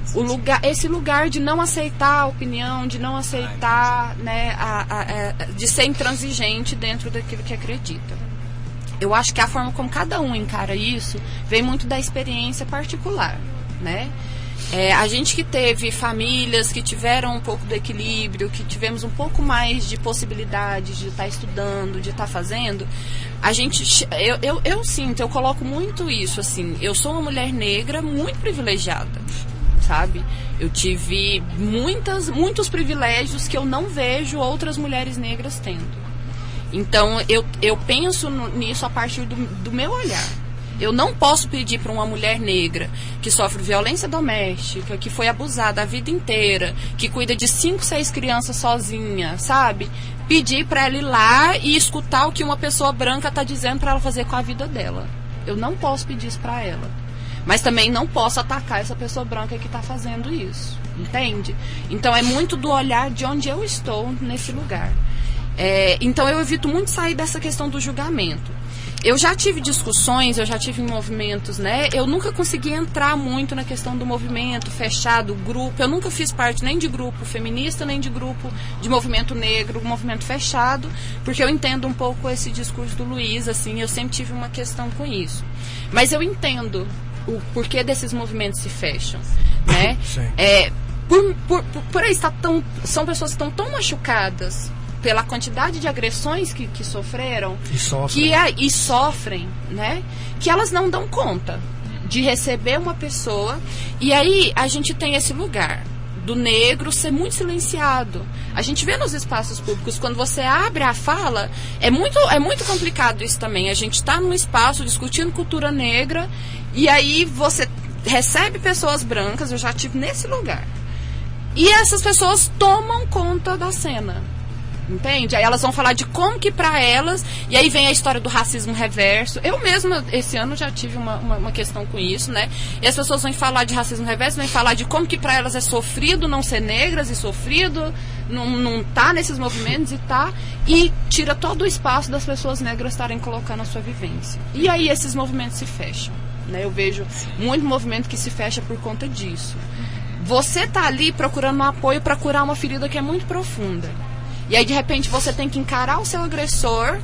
Esse lugar de não aceitar a opinião, de não aceitar, né? De ser intransigente dentro daquilo que acredita. Eu acho que a forma como cada um encara isso vem muito da experiência particular, né? A gente que teve famílias que tiveram um pouco do equilíbrio, que tivemos um pouco mais de possibilidade de estar estudando, de estar fazendo, a gente, eu sinto, eu coloco muito isso, assim, eu sou uma mulher negra muito privilegiada, sabe? Eu tive muitos privilégios que eu não vejo outras mulheres negras tendo. Então, eu penso nisso a partir do meu olhar. Eu não posso pedir para uma mulher negra que sofre violência doméstica, que foi abusada a vida inteira, que cuida de 5, 6 crianças sozinha, sabe? Pedir para ela ir lá e escutar o que uma pessoa branca está dizendo para ela fazer com a vida dela. Eu não posso pedir isso para ela. Mas também não posso atacar essa pessoa branca que está fazendo isso. Entende? Então, é muito do olhar de onde eu estou nesse lugar. Então eu evito muito sair dessa questão do julgamento. Eu já tive discussões, eu já tive movimentos, né? Eu nunca consegui entrar muito na questão do movimento fechado, grupo. Eu nunca fiz parte nem de grupo feminista, nem de grupo de movimento negro, movimento fechado, porque eu entendo um pouco esse discurso do Luiz, assim, eu sempre tive uma questão com isso. Mas eu entendo o porquê desses movimentos se fecham, né? Por aí são pessoas que estão tão machucadas pela quantidade de agressões que sofreram e sofrem, né? Que elas não dão conta de receber uma pessoa. E aí a gente tem esse lugar do negro ser muito silenciado. A gente vê nos espaços públicos, quando você abre a fala, é muito complicado isso também. A gente está num espaço discutindo cultura negra e aí você recebe pessoas brancas, eu já estive nesse lugar. E essas pessoas tomam conta da cena. Entende? Aí elas vão falar de como que pra elas, e aí vem a história do racismo reverso. Eu mesma, esse ano, já tive uma questão com isso, né? E as pessoas vão falar de racismo reverso, vão falar de como que pra elas é sofrido não ser negras, e sofrido não tá nesses movimentos e tira todo o espaço das pessoas negras estarem colocando a sua vivência. E aí esses movimentos se fecham, né? Eu vejo muito movimento que se fecha por conta disso. Você tá ali procurando um apoio pra curar uma ferida que é muito profunda. E aí, de repente, você tem que encarar o seu agressor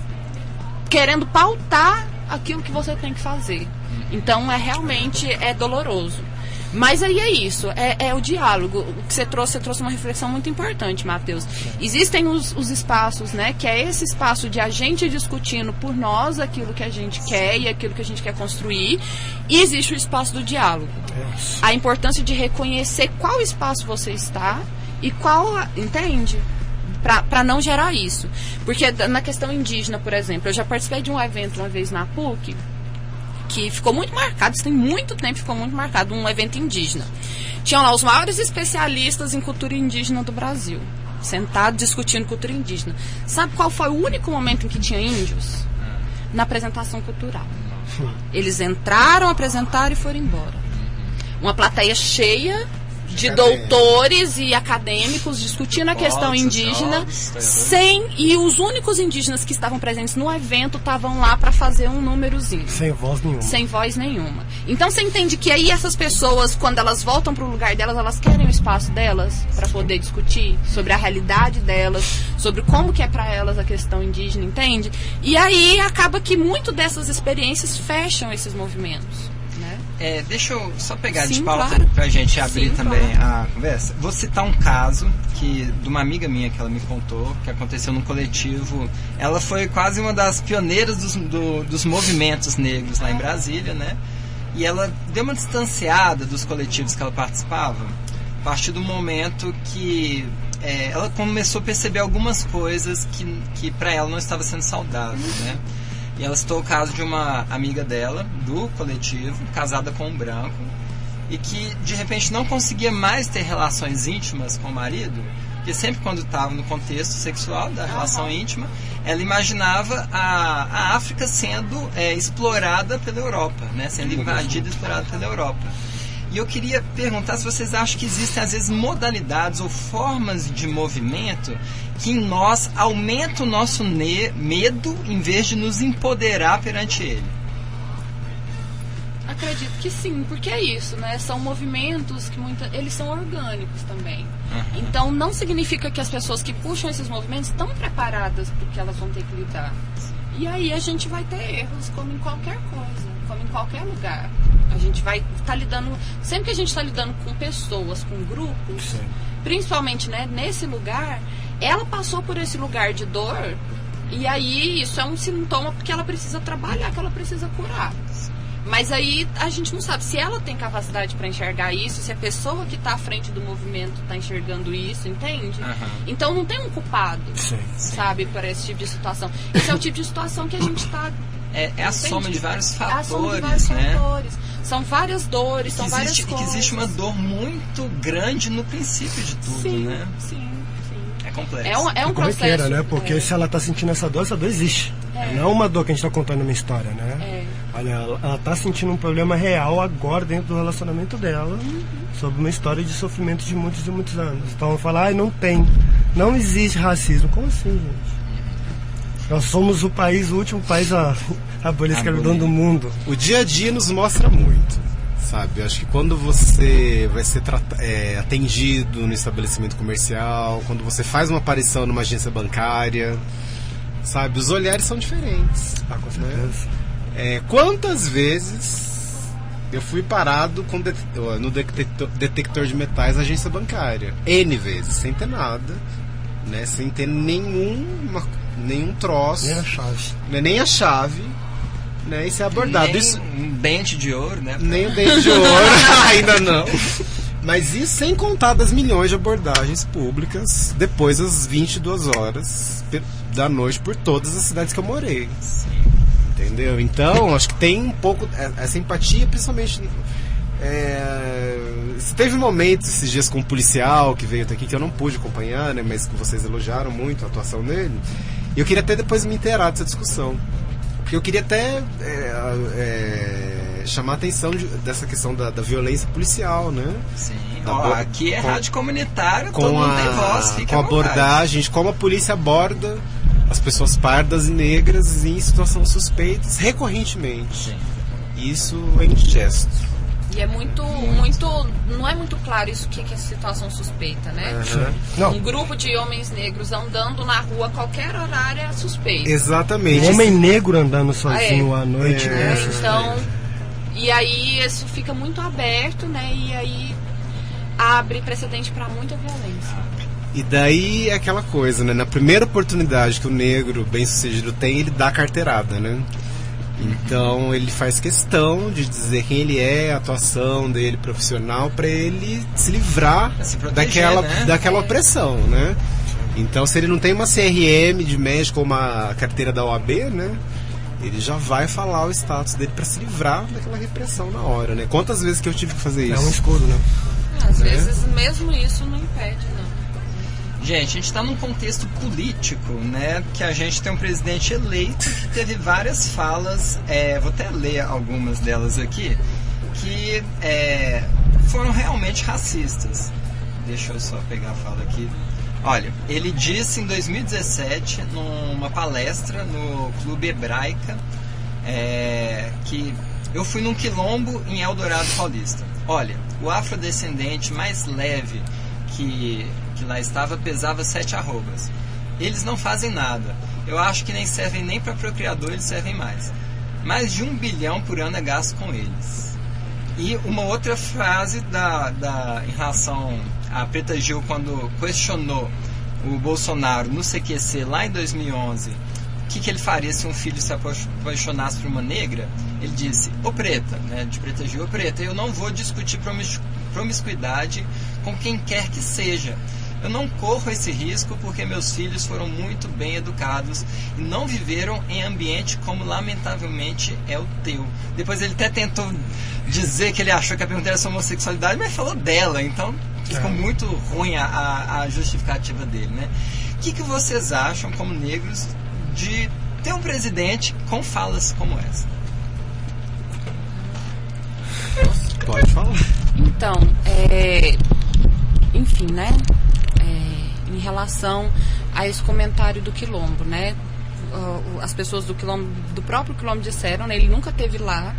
querendo pautar aquilo que você tem que fazer. Então, realmente doloroso. Mas aí é isso, é o diálogo. O que você trouxe uma reflexão muito importante, Matheus. Existem os espaços, né, que é esse espaço de a gente discutindo por nós aquilo que a gente quer e aquilo que a gente quer construir. E existe o espaço do diálogo. A importância de reconhecer qual espaço você está e qual... Entende? Para não gerar isso. Porque na questão indígena, por exemplo, eu já participei de um evento uma vez na PUC que ficou muito marcado, isso tem muito tempo, ficou muito marcado, um evento indígena. Tinham lá os maiores especialistas em cultura indígena do Brasil, sentados discutindo cultura indígena. Sabe qual foi o único momento em que tinha índios? Na apresentação cultural. Eles entraram, apresentaram e foram embora. Uma plateia cheia, de doutores e acadêmicos discutindo a questão indígena, e os únicos indígenas que estavam presentes no evento estavam lá para fazer um númerozinho. Sem voz nenhuma. Sem voz nenhuma. Então você entende que aí essas pessoas, quando elas voltam para o lugar delas, elas querem o espaço delas para poder discutir sobre a realidade delas, sobre como que é para elas a questão indígena, entende? E aí acaba que muito dessas experiências fecham esses movimentos. Deixa eu só pegar Sim, de pauta claro. pra gente abrir Sim, também claro. a conversa. Vou citar um caso de uma amiga minha que ela me contou, que aconteceu num coletivo. Ela foi quase uma das pioneiras dos movimentos negros lá em Brasília, né? E ela deu uma distanciada dos coletivos que ela participava a partir do momento que ela começou a perceber algumas coisas que para ela não estava sendo saudável, né? E ela citou o caso de uma amiga dela, do coletivo, casada com um branco, e que de repente não conseguia mais ter relações íntimas com o marido, porque sempre quando estava no contexto sexual da relação íntima, ela imaginava a África sendo explorada pela Europa, né? Sendo invadida e explorada pela Europa. E eu queria perguntar se vocês acham que existem, às vezes, modalidades ou formas de movimento que em nós aumentam o nosso medo em vez de nos empoderar perante ele. Acredito que sim, porque é isso, né? São movimentos que eles são orgânicos também. Então não significa que as pessoas que puxam esses movimentos estão preparadas porque elas vão ter que lidar. E aí a gente vai ter erros, como em qualquer coisa, como em qualquer lugar. A gente vai estar lidando, sempre que a gente está lidando com pessoas, com grupos, Sim. principalmente, né, nesse lugar, ela passou por esse lugar de dor, e aí isso é um sintoma porque ela precisa trabalhar, que ela precisa curar. Mas aí a gente não sabe se ela tem capacidade para enxergar isso, se a pessoa que está à frente do movimento está enxergando isso, entende? Então não tem um culpado, sabe, para esse tipo de situação. Esse é o tipo de situação que a gente está... É a soma de vários fatores, é a soma de vários né? fatores. São várias dores, são várias coisas. Que existe uma dor muito grande no princípio de tudo, sim, né? Sim. É complexo. É um processo. Corriqueira, né? Porque se ela está sentindo essa dor existe. Não é uma dor que a gente está contando uma história, né? Olha, ela está sentindo um problema real agora dentro do relacionamento dela, sobre uma história de sofrimento de muitos e muitos anos. Então, vão falar, não existe racismo. Como assim, gente? Nós somos o último país a abolir a escravidão do mundo. O dia a dia nos mostra muito, sabe? Eu acho que quando você vai ser atendido no estabelecimento comercial, quando você faz uma aparição numa agência bancária, sabe? Os olhares são diferentes. Com certeza. Né? Quantas vezes eu fui parado no detector de metais na agência bancária? N vezes, sem ter nada, né? Sem ter nenhum troço, nem a chave, né? E ser abordado. Nem um dente de ouro, né? Nem um dente de ouro, ainda não. Mas isso sem contar das milhões de abordagens públicas depois das 22 horas da noite por todas as cidades que eu morei. Entendeu? Então, acho que tem um pouco essa empatia, principalmente... teve momentos esses dias com um policial que veio até aqui que eu não pude acompanhar, né, mas que vocês elogiaram muito a atuação dele, e eu queria até depois me inteirar dessa discussão, porque eu queria até chamar a atenção dessa questão da violência policial, né? Sim. Aqui é rádio comunitária, todo mundo tem voz, fica com a abordagem, como a polícia aborda as pessoas pardas e negras em situações suspeitas recorrentemente. Sim. Isso é indigesto. E é muito, não é muito claro isso que é situação suspeita, né? Não. Um grupo de homens negros andando na rua a qualquer horário é suspeito. Exatamente. Um homem negro andando sozinho à noite. Então, e aí isso fica muito aberto, né? E aí abre precedente para muita violência. E daí é aquela coisa, né? Na primeira oportunidade que o negro bem-sucedido tem, ele dá carteirada, né? Então ele faz questão de dizer quem ele é, a atuação dele profissional, para ele se livrar daquela opressão, né? Então se ele não tem uma CRM de médico ou uma carteira da OAB, né? Ele já vai falar o status dele para se livrar daquela repressão na hora, né? Quantas vezes que eu tive que fazer isso? É um escudo, né? Às vezes mesmo isso não impede, não. Gente, a gente está num contexto político, né? Que a gente tem um presidente eleito que teve várias falas, vou até ler algumas delas aqui, que foram realmente racistas. Deixa eu só pegar a fala aqui. Olha, ele disse em 2017, numa palestra no Clube Hebraica, que eu fui num quilombo em Eldorado Paulista. Olha, o afrodescendente mais leve que lá estava pesava 7 arrobas. Eles não fazem nada. Eu acho que nem servem nem para procriador, eles servem mais. Mais de 1 bilhão por ano é gasto com eles. E uma outra frase em relação a Preta Gil, quando questionou o Bolsonaro no CQC lá em 2011, o que ele faria se um filho se apaixonasse por uma negra, ele disse: ô Preta, né, de Preta Gil, ô Preta, eu não vou discutir promiscuidade com quem quer que seja. Eu não corro esse risco porque meus filhos foram muito bem educados e não viveram em ambiente como lamentavelmente é o teu. Depois ele até tentou dizer que ele achou que a pergunta era sobre homossexualidade, mas falou dela, então ficou muito ruim a justificativa dele, né? O que vocês acham, como negros, de ter um presidente com falas como essa? Pode falar. Então, enfim, né? Em relação a esse comentário do quilombo, né? As pessoas do próprio quilombo disseram, né? Ele nunca esteve lá.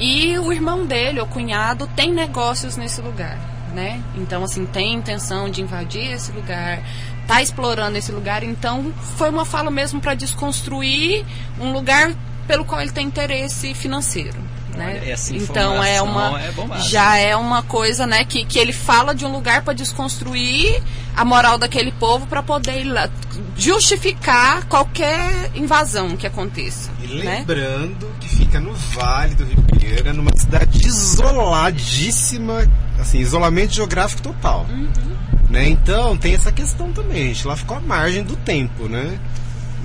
E o irmão dele, o cunhado, tem negócios nesse lugar, né? Então, assim, tem intenção de invadir esse lugar, tá explorando esse lugar. Então, foi uma fala mesmo para desconstruir um lugar pelo qual ele tem interesse financeiro. Né? Então já é uma coisa, né, que ele fala de um lugar para desconstruir a moral daquele povo para poder justificar qualquer invasão que aconteça. E lembrando, né, que fica no Vale do Rio Pinheiro, numa cidade isoladíssima, assim, isolamento geográfico total. Né? Então tem essa questão também, a gente lá ficou à margem do tempo, né?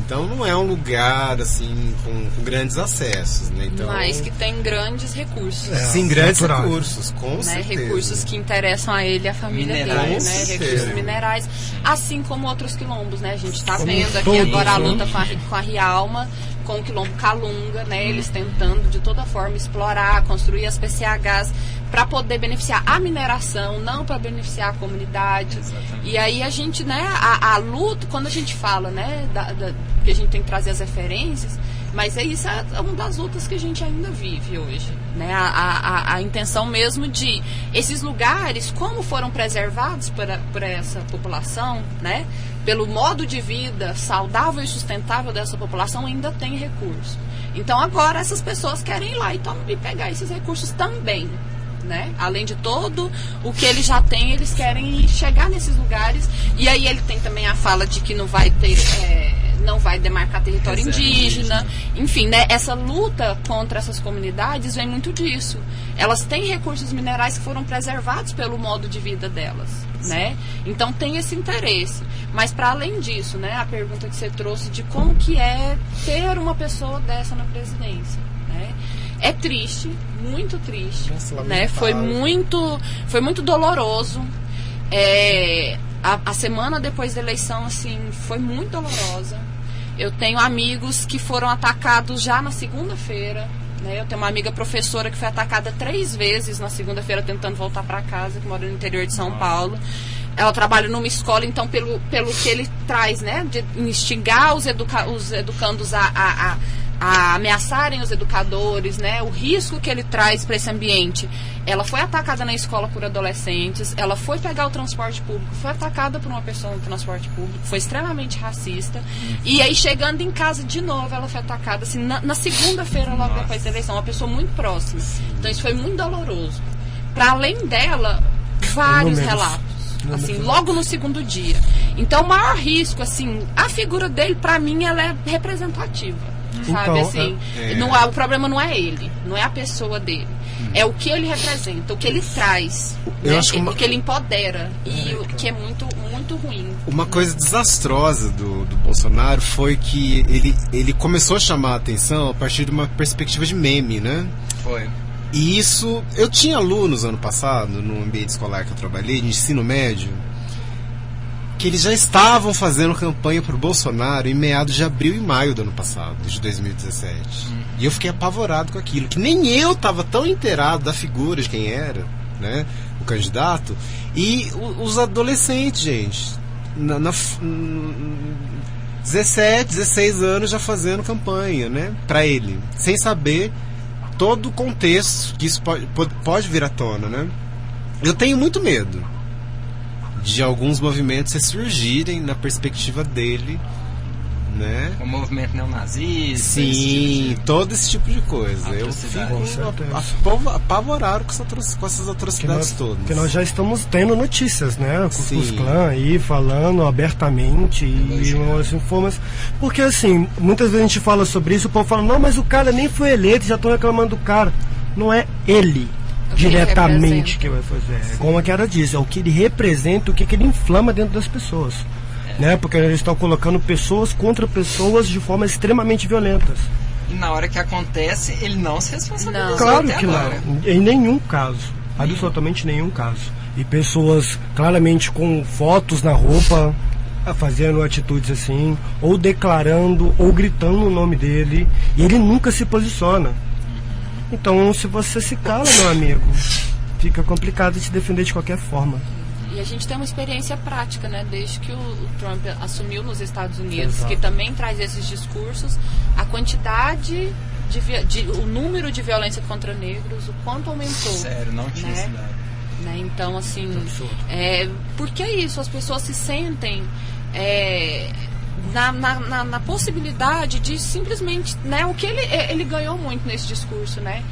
Então não é um lugar assim com grandes acessos, né? Então, mas que tem grandes recursos. Sim, grandes recursos, com certeza. Recursos que interessam a ele e a família dele, né? Recursos minerais, assim como outros quilombos, né? A gente está vendo aqui agora a luta com a Rialma, com o quilombo Calunga, né? Eles tentando de toda forma explorar, construir as PCHs para poder beneficiar a mineração, não para beneficiar a comunidade. Exatamente. E aí a gente, né, a luta, quando a gente fala, né, que a gente tem que trazer as referências, mas isso é uma das lutas que a gente ainda vive hoje, né? A intenção mesmo de esses lugares, como foram preservados por essa população, né? Pelo modo de vida saudável e sustentável dessa população, ainda tem recurso. Então agora essas pessoas querem ir lá e pegar esses recursos também, né? Além de todo o que eles já têm, eles querem chegar nesses lugares. E aí ele tem também a fala de que não vai ter... não vai demarcar território indígena. Enfim, né, essa luta contra essas comunidades vem muito disso. Elas têm recursos minerais que foram preservados pelo modo de vida delas, né? Então tem esse interesse. Mas para além disso, né, a pergunta que você trouxe de como que é ter uma pessoa dessa na presidência, né? É triste, muito triste. Nossa, né? Foi muito doloroso. A semana depois da eleição, assim, foi muito dolorosa. Eu tenho amigos que foram atacados já na segunda-feira, né? Eu tenho uma amiga professora que foi atacada 3 vezes na segunda-feira tentando voltar para casa, que mora no interior de São Paulo. Ela trabalha numa escola, então pelo que ele traz, né, de instigar os educandos a ameaçarem os educadores, né, o risco que ele traz para esse ambiente. Ela foi atacada na escola por adolescentes, ela foi pegar o transporte público, foi atacada por uma pessoa no transporte público, foi extremamente racista, e aí chegando em casa de novo ela foi atacada, assim, na segunda-feira logo depois da eleição, uma pessoa muito próxima. Então isso foi muito doloroso. Para além dela, vários relatos, assim, logo no segundo dia. Então o maior risco, assim, a figura dele, para mim, ela é representativa. Sabe, então, assim, o problema não é ele, não é a pessoa dele, é o que ele representa, o que ele traz, né? O que ele empodera, e o que é muito, muito ruim. Uma coisa desastrosa do Bolsonaro foi que ele começou a chamar a atenção a partir de uma perspectiva de meme, né? Foi. E isso, eu tinha alunos ano passado, no ambiente escolar que eu trabalhei, de ensino médio, que eles já estavam fazendo campanha pro Bolsonaro em meados de abril e maio do ano passado, de 2017. E eu fiquei apavorado com aquilo, que nem eu estava tão inteirado da figura de quem era, né, o candidato, e os adolescentes, gente, 17, 16 anos já fazendo campanha, né, para ele, sem saber todo o contexto que isso pode vir à tona, né? Eu tenho muito medo de alguns movimentos ressurgirem na perspectiva dele, né? O movimento neonazista. Sim, todo esse tipo de coisa. Eu fico apavorado com essas atrocidades todas. Porque nós já estamos tendo notícias, né? Com os clãs aí falando abertamente e umas informações. Porque assim, muitas vezes a gente fala sobre isso, o povo fala, não, mas o cara nem foi eleito, já estão reclamando do cara. Não é ele diretamente que vai fazer. É como a Kiara disse, é o que ele representa, o que ele inflama dentro das pessoas. Né? Porque eles estão colocando pessoas contra pessoas de forma extremamente violentas. E na hora que acontece, ele não se responsabiliza. Claro que não. Em nenhum caso. Absolutamente nenhum caso. E pessoas claramente com fotos na roupa, fazendo atitudes assim, ou declarando, ou gritando o nome dele, e ele nunca se posiciona. Então, se você se cala, meu amigo, fica complicado de se defender de qualquer forma. E a gente tem uma experiência prática, né? Desde que o Trump assumiu nos Estados Unidos, Exato. Que também traz esses discursos, a quantidade, o número de violência contra negros, o quanto aumentou. Sério, não tinha esse dado. Né? Então, assim, porque é isso, as pessoas se sentem na possibilidade de simplesmente, né? O que ele ganhou muito nesse discurso, né?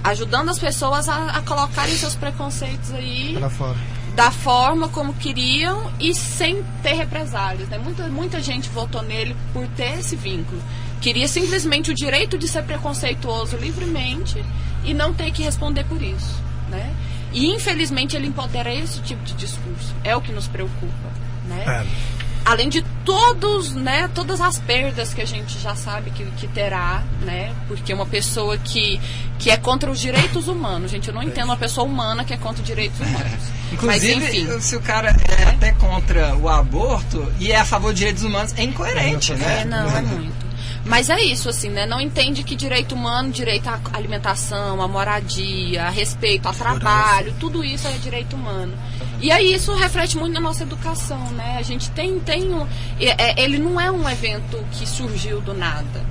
Ajudando as pessoas a colocarem seus preconceitos aí Pra fora. Da forma como queriam e sem ter represálias, né? Muita gente votou nele por ter esse vínculo. Queria simplesmente o direito de ser preconceituoso livremente e não ter que responder por isso, né? E infelizmente ele empodera esse tipo de discurso. É o que nos preocupa, né? Além de todas as perdas que a gente já sabe que terá, né? Porque uma pessoa que é contra os direitos humanos, gente, eu não entendo uma pessoa humana que é contra os direitos humanos. Inclusive, mas, enfim, se o cara é até contra o aborto e é a favor dos direitos humanos, é incoerente, né? É muito. Mas é isso, assim, né? Não entende que direito humano, direito à alimentação, à moradia, a respeito, ao trabalho, tudo isso é direito humano. E aí isso reflete muito na nossa educação, né? A gente ele não é um evento que surgiu do nada.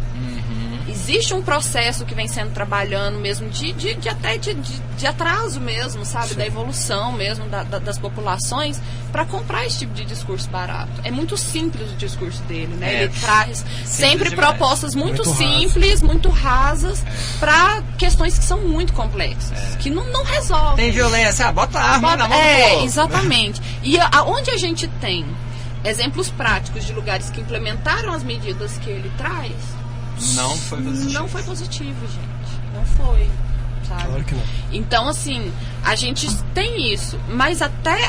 Existe um processo que vem sendo trabalhando mesmo de atraso mesmo, sabe? Sim. Da evolução mesmo das populações para comprar esse tipo de discurso barato. É muito simples o discurso dele, né? Ele traz sempre propostas muito simples, muito rasas para questões que são muito complexas, que não resolvem. Tem violência, bota a arma na mão do povo. Exatamente. E onde a gente tem exemplos práticos de lugares que implementaram as medidas que ele traz, não foi positivo. Não foi positivo, gente. Não foi, sabe? Claro que não. Então, assim, a gente tem isso. Mas até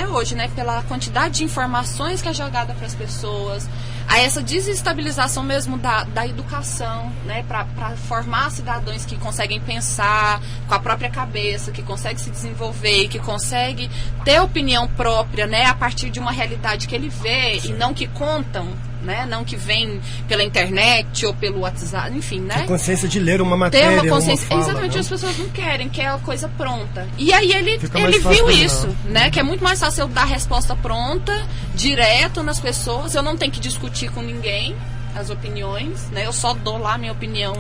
hoje, né, pela quantidade de informações que é jogada para as pessoas, a essa desestabilização mesmo da educação, né, para formar cidadãos que conseguem pensar com a própria cabeça, que conseguem se desenvolver, que conseguem ter opinião própria, né, a partir de uma realidade que ele vê e não que contam, né, não que vem pela internet ou pelo WhatsApp, enfim, né? A consciência de ler uma matéria, ter uma consciência, uma fala, exatamente, não? As pessoas não querem, quer a coisa pronta. E aí ele fácil viu isso, né? Que é muito mais fácil eu dar a resposta pronta, direto nas pessoas, eu não tenho que discutir com ninguém as opiniões, né? Eu só dou lá a minha opinião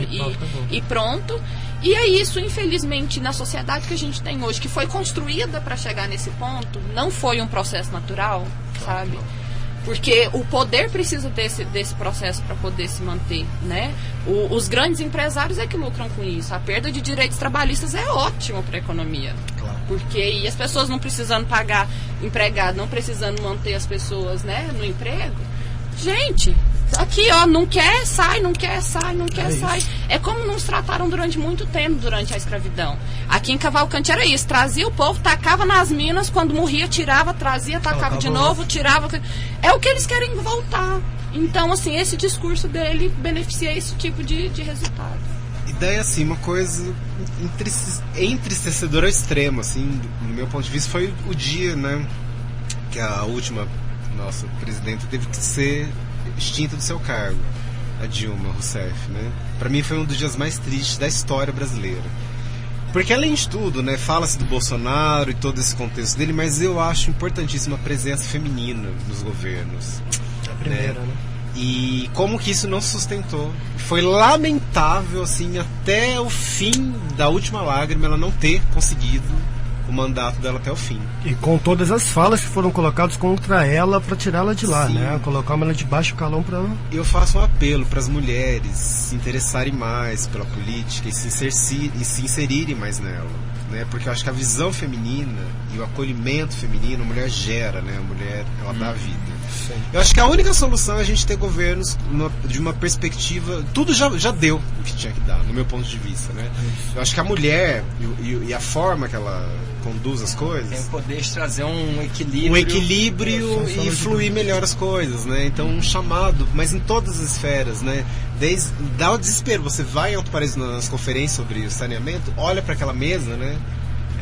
e pronto. E é isso, infelizmente, na sociedade que a gente tem hoje, que foi construída para chegar nesse ponto, não foi um processo natural, sabe? Porque o poder precisa desse processo para poder se manter, né? Os grandes empresários é que lucram com isso. A perda de direitos trabalhistas é ótimo para a economia. Claro. Porque e as pessoas não precisando pagar empregado, não precisando manter as pessoas, né, no emprego. Gente, aqui, ó, não quer, sai. É como nos trataram durante muito tempo, durante a escravidão. Aqui em Cavalcante era isso, trazia o povo, tacava nas minas, quando morria, tirava, trazia, tacava de novo, tirava. É o que eles querem voltar. Então, assim, esse discurso dele beneficia esse tipo de resultado. E daí, assim, uma coisa entristecedora ao extremo, assim, no meu ponto de vista, foi o dia, né, que a última nossa presidenta teve que ser extinta do seu cargo, a Dilma Rousseff, né? Para mim foi um dos dias mais tristes da história brasileira, Porque além de tudo, né, fala-se do Bolsonaro e todo esse contexto dele, mas eu acho importantíssima a presença feminina nos governos. A primeira, né? E como que isso não se sustentou. Foi lamentável, assim, até o fim da última lágrima, ela não ter conseguido o mandato dela até o fim. E com todas as falas que foram colocadas contra ela para tirá-la de lá, Sim. né? Colocar ela de baixo calão para... Eu faço um apelo para as mulheres se interessarem mais pela política e se inserirem mais nela, né? Porque eu acho que a visão feminina e o acolhimento feminino, a mulher gera, né? A mulher, ela dá a vida. Sim. Eu acho que a única solução é a gente ter governos de uma perspectiva... Tudo já deu o que tinha que dar, no meu ponto de vista, né? Eu acho que a mulher e a forma que ela conduz as coisas... Tem o poder de trazer um equilíbrio. Um equilíbrio e fluir melhor as coisas, né? Então, um chamado, mas em todas as esferas, né? Dá o desespero. Você vai em Alto Paraíso nas conferências sobre o saneamento, olha para aquela mesa, né?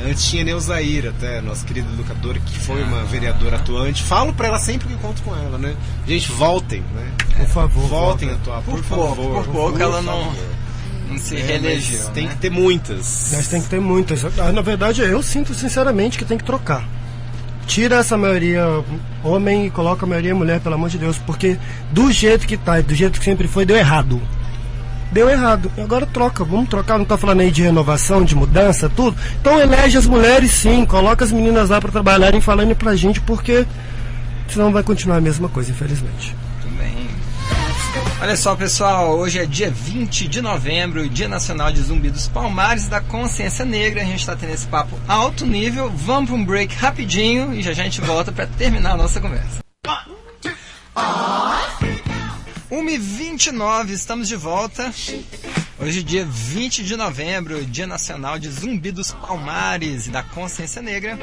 Antes tinha Neuzaíra, até, nossa querida educadora, que foi uma vereadora atuante. Falo pra ela sempre que encontro com ela, né? Gente, voltem, né? Por favor, voltem a atuar, por favor. Por pouco ela não se reelegeu. Tem né? que ter muitas. Mas tem que ter muitas. Na verdade, eu sinto sinceramente que tem que trocar. Tira essa maioria homem e coloca a maioria mulher, pelo amor de Deus. Porque do jeito que tá e do jeito que sempre foi, deu errado. Deu errado. Agora troca, vamos trocar. Não tá falando aí de renovação, de mudança, tudo. Então elege as mulheres sim, coloca as meninas lá para trabalharem falando pra gente, porque senão vai continuar a mesma coisa, infelizmente. Muito bem. Olha só, pessoal, hoje é dia 20 de novembro, Dia Nacional de Zumbi dos Palmares e da Consciência Negra. A gente está tendo esse papo alto nível. Vamos para um break rapidinho e já a gente volta para terminar a nossa conversa. 1h29, estamos de volta. Hoje, dia 20 de novembro, Dia Nacional de Zumbi dos Palmares e da Consciência Negra.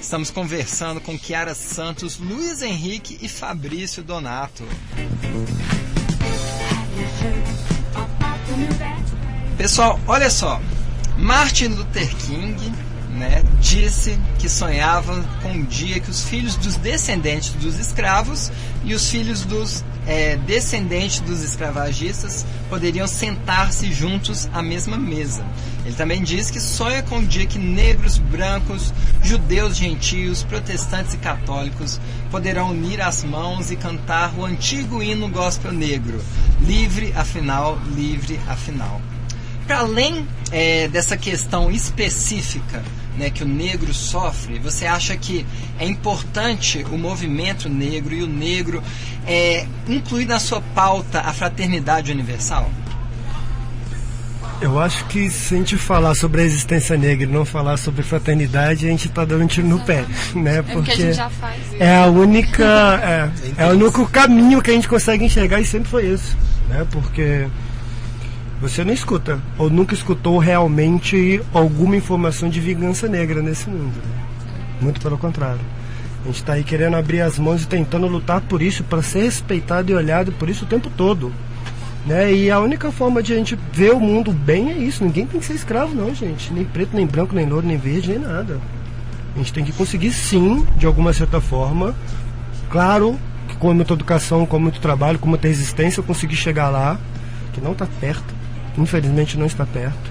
Estamos conversando com Kiara Santos, Luiz Henrique e Fabrício Donato. Pessoal, olha só. Martin Luther King, né, disse que sonhava com um dia que os filhos dos descendentes dos escravos e os filhos dos descendentes dos escravagistas poderiam sentar-se juntos à mesma mesa. Ele também diz que sonha com o dia que negros, brancos, judeus, gentios, protestantes e católicos poderão unir as mãos e cantar o antigo hino gospel negro, livre afinal, livre afinal. Para além dessa questão específica, né, que o negro sofre, você acha que é importante o movimento negro e o negro incluir na sua pauta a fraternidade universal? Eu acho que se a gente falar sobre a existência negra e não falar sobre fraternidade, a gente está dando um tiro no pé, né? Porque a gente já faz isso. É a única, é o único caminho que a gente consegue enxergar, e sempre foi isso, né? Porque você não escuta, ou nunca escutou realmente alguma informação de vingança negra nesse mundo, né? Muito pelo contrário. A gente está aí querendo abrir as mãos e tentando lutar por isso, para ser respeitado e olhado por isso o tempo todo, né? E a única forma de a gente ver o mundo bem é isso. Ninguém tem que ser escravo não, gente. Nem preto, nem branco, nem louro, nem verde, nem nada. A gente tem que conseguir sim, de alguma certa forma. Claro que com muita educação, com muito trabalho, com muita resistência, eu consegui chegar lá, que não está perto. Infelizmente não está perto.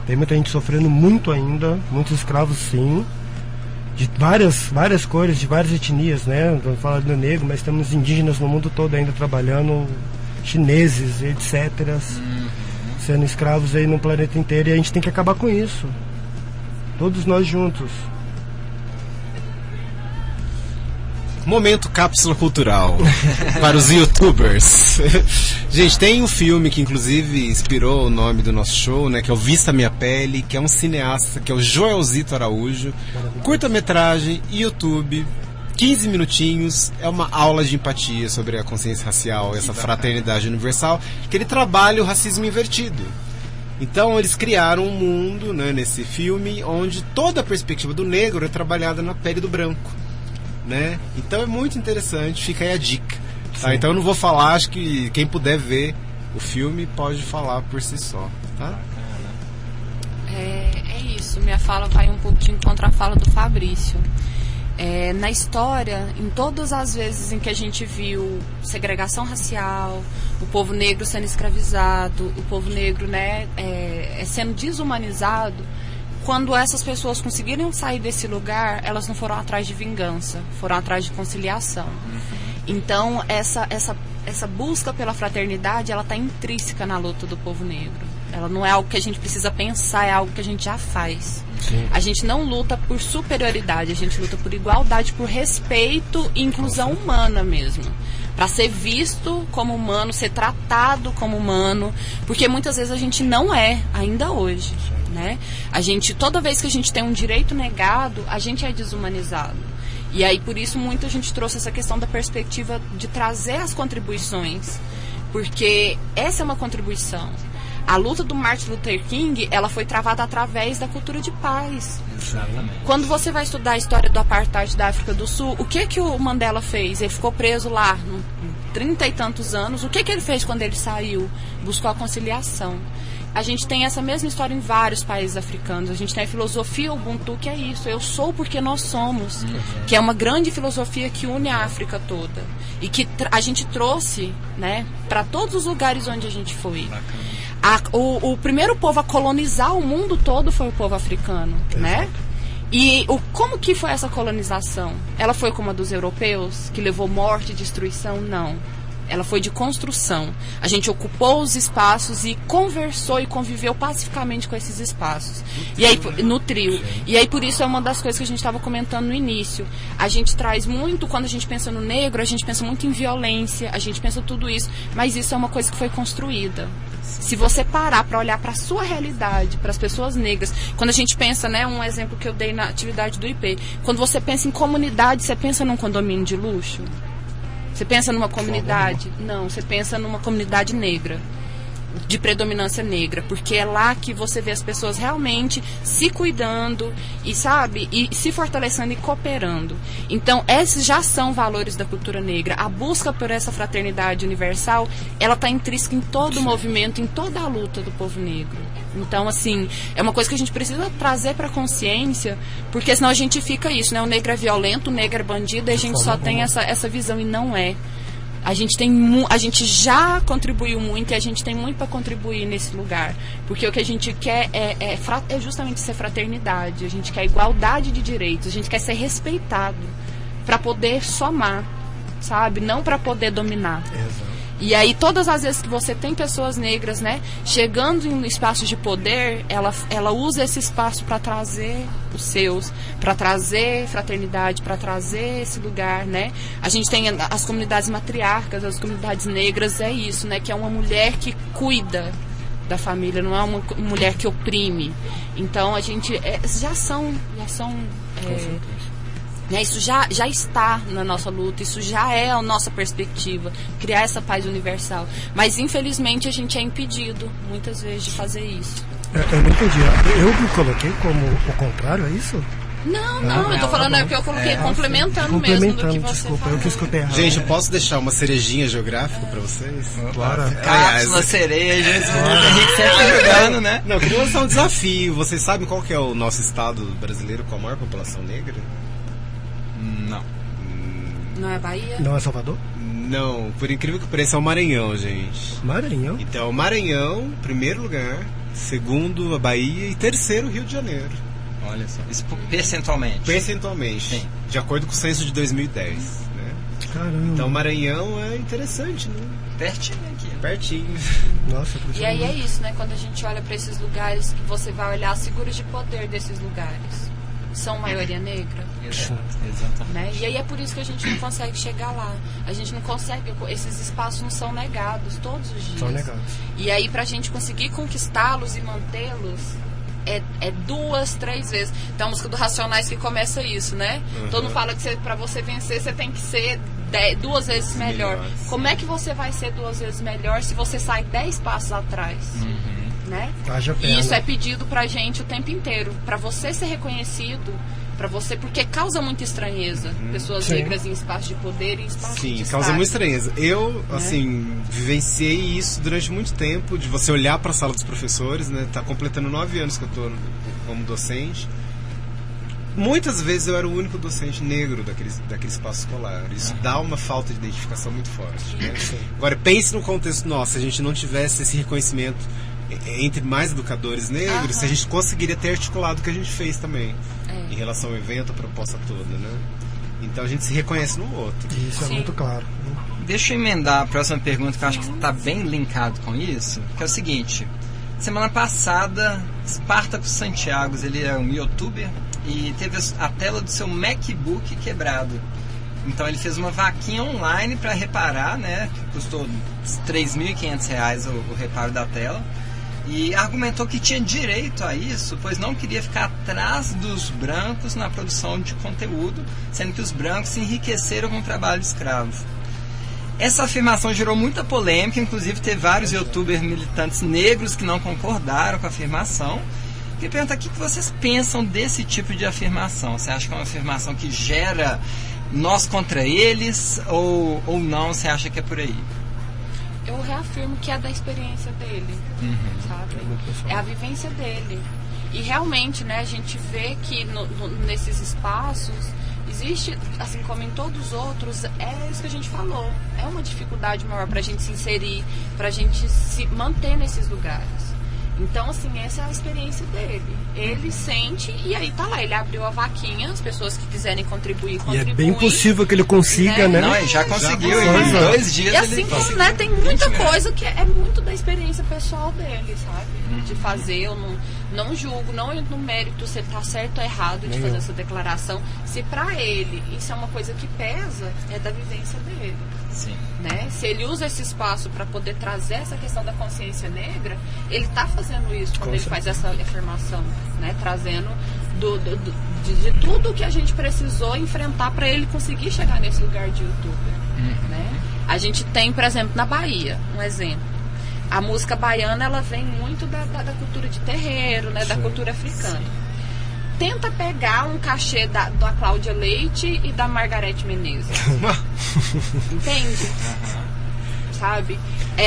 Tem muita gente sofrendo muito ainda. Muitos escravos sim, de várias cores, de várias etnias, né? Vamos falar do negro, mas temos indígenas no mundo todo ainda trabalhando, chineses, etc., sendo escravos aí no planeta inteiro, e a gente tem que acabar com isso, todos nós juntos. Momento cápsula cultural para os youtubers. Gente, tem um filme que inclusive inspirou o nome do nosso show, né, que é o Vista Minha Pele, que é um cineasta, que é o Joelzito Araújo. Curta-metragem, YouTube, 15 minutinhos, é uma aula de empatia sobre a consciência racial, essa fraternidade universal, que ele trabalha o racismo invertido. Então eles criaram um mundo, né, nesse filme, onde toda a perspectiva do negro é trabalhada na pele do branco, né? Então é muito interessante, fica aí a dica, tá? Então eu não vou falar, acho que quem puder ver o filme pode falar por si só, tá? É isso, minha fala vai um pouquinho contra a fala do Fabrício. Na história, em todas as vezes em que a gente viu segregação racial, o povo negro sendo escravizado, o povo negro, né, sendo desumanizado, quando essas pessoas conseguiram sair desse lugar, elas não foram atrás de vingança, foram atrás de conciliação. Então, essa busca pela fraternidade, ela está intrínseca na luta do povo negro. Ela não é algo que a gente precisa pensar, é algo que a gente já faz. Sim. A gente não luta por superioridade, a gente luta por igualdade, por respeito e inclusão humana mesmo. Para ser visto como humano, ser tratado como humano, porque muitas vezes a gente não é, ainda hoje, né? Toda vez que a gente tem um direito negado, a gente é desumanizado. E aí, por isso, muito a gente trouxe essa questão da perspectiva de trazer as contribuições, porque essa é uma contribuição. A luta do Martin Luther King, ela foi travada através da cultura de paz. Exatamente. Quando você vai estudar a história do apartheid da África do Sul, o que o Mandela fez? Ele ficou preso lá 30 e tantos anos. O que ele fez quando ele saiu? Buscou a conciliação. A gente tem essa mesma história em vários países africanos. A gente tem a filosofia Ubuntu, que é isso. Eu sou porque nós somos. Que é uma grande filosofia que une a África toda. E que a gente trouxe, né, para todos os lugares onde a gente foi. O primeiro povo a colonizar o mundo todo foi o povo africano, né? E como que foi essa colonização? Ela foi como a dos europeus, que levou morte e destruição? Não. Ela foi de construção. A gente ocupou os espaços e conversou e conviveu pacificamente com esses espaços. E aí, no trio. E aí, por isso, é uma das coisas que a gente estava comentando no início. A gente traz muito, quando a gente pensa no negro, a gente pensa muito em violência, a gente pensa tudo isso, mas isso é uma coisa que foi construída. Se você parar para olhar para a sua realidade, para as pessoas negras, quando a gente pensa, né, um exemplo que eu dei na atividade do IP, quando você pensa em comunidade, você pensa num condomínio de luxo? Você pensa numa comunidade? Não, você pensa numa comunidade negra, de predominância negra, porque é lá que você vê as pessoas realmente se cuidando e, sabe, e se fortalecendo e cooperando. Então, esses já são valores da cultura negra. A busca por essa fraternidade universal, ela está intrínseca em todo o movimento, em toda a luta do povo negro. Então, assim, é uma coisa que a gente precisa trazer para a consciência, porque senão a gente fica isso, né? O negro é violento, o negro é bandido, e a gente só tem essa visão, e não é. A gente já contribuiu muito e a gente tem muito para contribuir nesse lugar. Porque o que a gente quer é justamente ser fraternidade. A gente quer igualdade de direitos. A gente quer ser respeitado para poder somar, sabe? Não para poder dominar. Exato. E aí, todas as vezes que você tem pessoas negras, né, chegando em espaços de poder, ela usa esse espaço para trazer os seus, para trazer fraternidade, para trazer esse lugar, né? A gente tem as comunidades matriarcas, as comunidades negras, é isso, né? Que é uma mulher que cuida da família, não é uma mulher que oprime. Então, a gente já são isso já está na nossa luta, isso já é a nossa perspectiva, criar essa paz universal. Mas, infelizmente, a gente é impedido, muitas vezes, de fazer isso. Eu não entendi. Eu me coloquei como o contrário, é isso? Não, eu tô falando que eu coloquei complementando mesmo do que você desculpa, falou. Eu que escutei errado. Gente, eu posso deixar uma cerejinha geográfica pra vocês? Bora. Cápsula, cereja, o Henrique sempre jogando, né? Não, eu queria lançar um desafio. Vocês sabem qual que é o nosso estado brasileiro com a maior população negra? Não. Não é Bahia? Não é Salvador? Não, por incrível que pareça, é o Maranhão, gente. Maranhão? Então, o Maranhão, primeiro lugar, segundo a Bahia e terceiro o Rio de Janeiro. Olha só, isso percentualmente. Percentualmente, sim. De acordo com o censo de 2010, né? Caramba. Então, o Maranhão é interessante, né? Pertinho aqui. Pertinho. Nossa, e aí é isso, né? Quando a gente olha para esses lugares, que você vai olhar as figuras de poder desses lugares. São maioria negra. Exatamente. Né? E aí é por isso que a gente não consegue chegar lá. A gente não consegue, esses espaços não são negados todos os dias. São negados. E aí, pra gente conseguir conquistá-los e mantê-los, é 2, 3 vezes. Então a música do Racionais que começa isso, né? Uhum. Todo mundo fala que pra você vencer, você tem que ser 2 vezes melhor. Como é que você vai ser 2 vezes melhor se você sai 10 passos atrás? Uhum. Né? E isso é pedido pra gente o tempo inteiro, pra você ser reconhecido, pra você, porque causa muita estranheza, pessoas negras em espaço de poder e espaço de destaque. Causa muita estranheza. Eu, assim, vivenciei isso durante muito tempo, de você olhar pra sala dos professores, né? Tá completando 9 anos que eu tô como docente. Muitas vezes eu era o único docente negro daquele espaço escolar. Isso dá uma falta de identificação muito forte, né? Agora, pense no contexto nosso, se a gente não tivesse esse reconhecimento entre mais educadores negros, se a gente conseguiria ter articulado o que a gente fez também em relação ao evento, a proposta toda, né? Então a gente se reconhece no outro. Isso é muito claro. Deixa eu emendar a próxima pergunta, que eu acho que está bem linkado com isso, que é o seguinte: semana passada, Espartaco Santiago, ele é um youtuber e teve a tela do seu MacBook quebrado. Então ele fez uma vaquinha online para reparar, né? Que custou R$3.500 o reparo da tela. E argumentou que tinha direito a isso, pois não queria ficar atrás dos brancos na produção de conteúdo, sendo que os brancos se enriqueceram com o trabalho escravo. Essa afirmação gerou muita polêmica, inclusive teve vários youtubers militantes negros que não concordaram com a afirmação. Queria perguntar o que vocês pensam desse tipo de afirmação. Você acha que é uma afirmação que gera nós contra eles ou não? Você acha que é por aí? Eu reafirmo que é da experiência dele, sabe? É a vivência dele. E realmente, né, a gente vê que nesses espaços existe, assim como em todos os outros, é isso que a gente falou. É uma dificuldade maior para a gente se inserir, para a gente se manter nesses lugares. Então, assim, essa é a experiência dele. Ele sente e aí tá lá, ele abriu a vaquinha, as pessoas que quiserem contribuir, contribuem. E é bem possível que ele consiga, né? Não, ele já conseguiu, em 2 dias e assim ele como, né, tem muita coisa que é muito da experiência pessoal dele, sabe? De fazer, eu não julgo, não entro no mérito se ele tá certo ou errado de fazer essa declaração. Se pra ele isso é uma coisa que pesa, é da vivência dele. Sim. Né? Se ele usa esse espaço para poder trazer essa questão da consciência negra, ele está fazendo isso quando ele faz essa afirmação, né? Trazendo de tudo que a gente precisou enfrentar para ele conseguir chegar nesse lugar de youtuber. Né? A gente tem, por exemplo, na Bahia, um exemplo. A música baiana, ela vem muito da cultura de terreiro, né? Da cultura africana. Tenta pegar um cachê da Cláudia Leite e da Margareth Menezes. Entende? Sabe?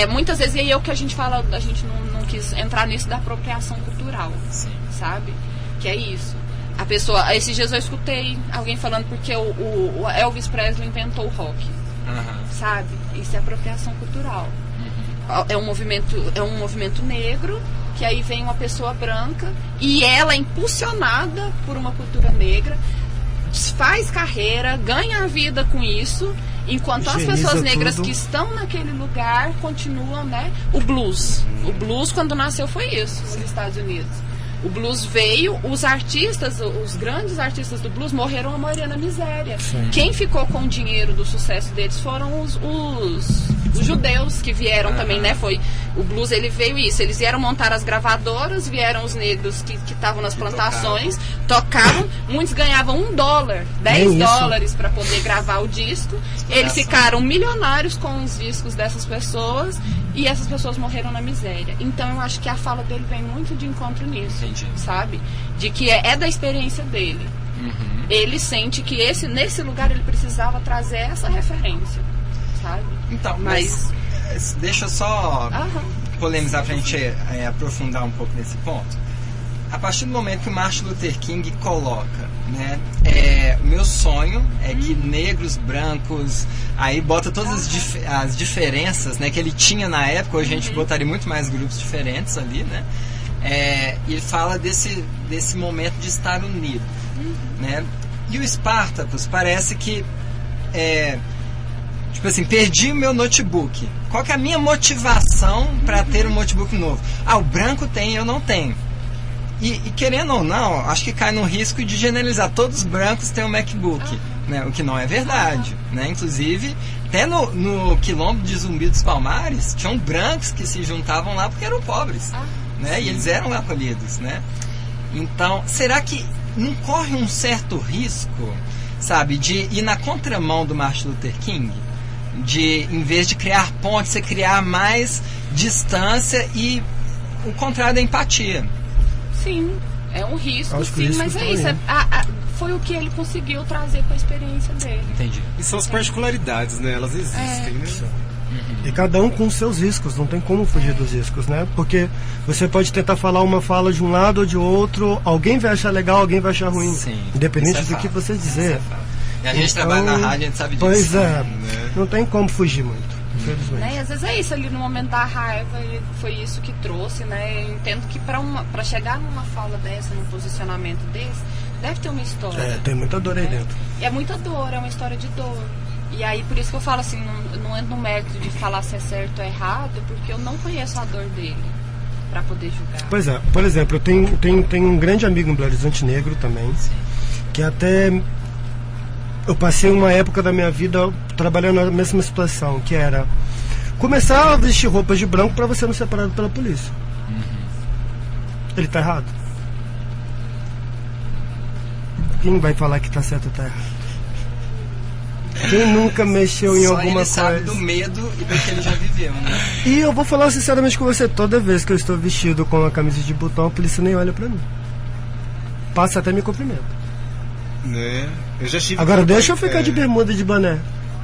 Muitas vezes, e aí é o que a gente fala, a gente não quis entrar nisso da apropriação cultural. Sim. Sabe? Que é isso. A pessoa, esses dias eu escutei alguém falando porque o Elvis Presley inventou o rock. Sabe? Isso é apropriação cultural. É um movimento negro, que aí vem uma pessoa branca e ela é impulsionada por uma cultura negra, faz carreira, ganha a vida com isso, enquanto as pessoas negras que estão naquele lugar continuam, né? O blues, quando nasceu, foi isso nos Estados Unidos. O blues veio, os grandes artistas do blues morreram a maioria na miséria. Sim. Quem ficou com o dinheiro do sucesso deles foram os judeus que vieram também, né? O blues, ele veio isso. Eles vieram montar as gravadoras, vieram os negros que estavam nas plantações, tocavam, muitos ganhavam $1, $10 para poder gravar o disco. Eles ficaram milionários com os discos dessas pessoas e essas pessoas morreram na miséria. Então eu acho que a fala dele vem muito de encontro nisso. Entendi. Sabe? De que é da experiência dele. Ele sente que nesse lugar ele precisava trazer essa referência, sabe? Então, mas deixa eu só polemizar pra gente aprofundar um pouco nesse ponto. A partir do momento que o Martin Luther King coloca, né, o meu sonho é que negros, brancos, aí bota todas as diferenças, né, que ele tinha na época. Hoje a gente botaria muito mais grupos diferentes ali, né? E ele fala desse momento de estar unido, né? E o Spartacus parece que tipo assim, perdi o meu notebook. Qual que é a minha motivação para ter um notebook novo? O branco tem, eu não tenho. E querendo ou não, acho que cai no risco de generalizar. Todos os brancos têm um MacBook, né? O que não é verdade, né? Inclusive, até no quilombo de Zumbi dos Palmares, tinham brancos que se juntavam lá porque eram pobres, né? E eles eram acolhidos, né? Então, será que não corre um certo risco, sabe, de ir na contramão do Martin Luther King? De, em vez de criar pontes, você criar mais distância e o contrário da empatia. Sim, é um risco, sim, mas é isso. Foi o que ele conseguiu trazer com a experiência dele. Entendi. E são as particularidades, né? Elas existem, né? E cada um com seus riscos, não tem como fugir dos riscos, né? Porque você pode tentar falar uma fala de um lado ou de outro, alguém vai achar legal, alguém vai achar ruim. Sim, independente do que você dizer. E a gente trabalha na rádio, a gente sabe disso. Pois é, não tem como fugir muito. infelizmente. Né? E às vezes é isso, ali no momento da raiva, e foi isso que trouxe, né? Eu entendo que para chegar numa fala dessa, num posicionamento desse, deve ter uma história. Tem muita dor aí dentro. E é muita dor, é uma história de dor. E aí, por isso que eu falo assim, não entro no mérito de falar se é certo ou errado, porque eu não conheço a dor dele para poder julgar. Pois é, por exemplo, eu tenho um grande amigo em Belo Horizonte Negro também, que até eu passei uma época da minha vida trabalhando na mesma situação, que era começar a vestir roupas de branco para você não ser separado pela polícia. Ele tá errado? Quem vai falar que tá certo ou tá errado? Quem nunca mexeu em Só alguma ele coisa? sabe do medo e do que ele já viveu, né? E eu vou falar sinceramente com você, toda vez que eu estou vestido com a camisa de botão, a polícia nem olha pra mim. Passa até me cumprimenta. Né? Eu já tive. Agora deixa eu ficar de bermuda e de boné.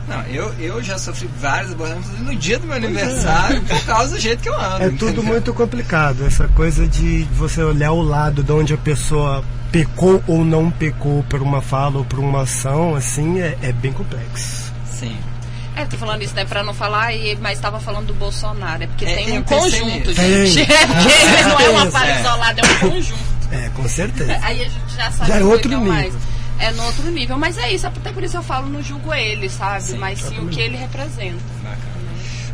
Não, eu já sofri vários abordagens no dia do meu aniversário por causa do jeito que eu ando. É tudo entendeu? muito complicado. Essa coisa de você olhar o lado de onde a pessoa pecou ou não pecou por uma fala ou por uma ação, assim, é bem complexo. Sim. Tô falando isso, né, pra não falar, mas estava falando do Bolsonaro, porque tem um eu pensei conjunto, nisso. gente. Tem. Não é uma fala É. isolada, é um conjunto. Com certeza. Aí a gente já sabe Já é que outro é nível. mais. É no outro nível, mas é isso, até por isso eu falo, não julgo ele, sabe? Sim, mas sim o que ele representa.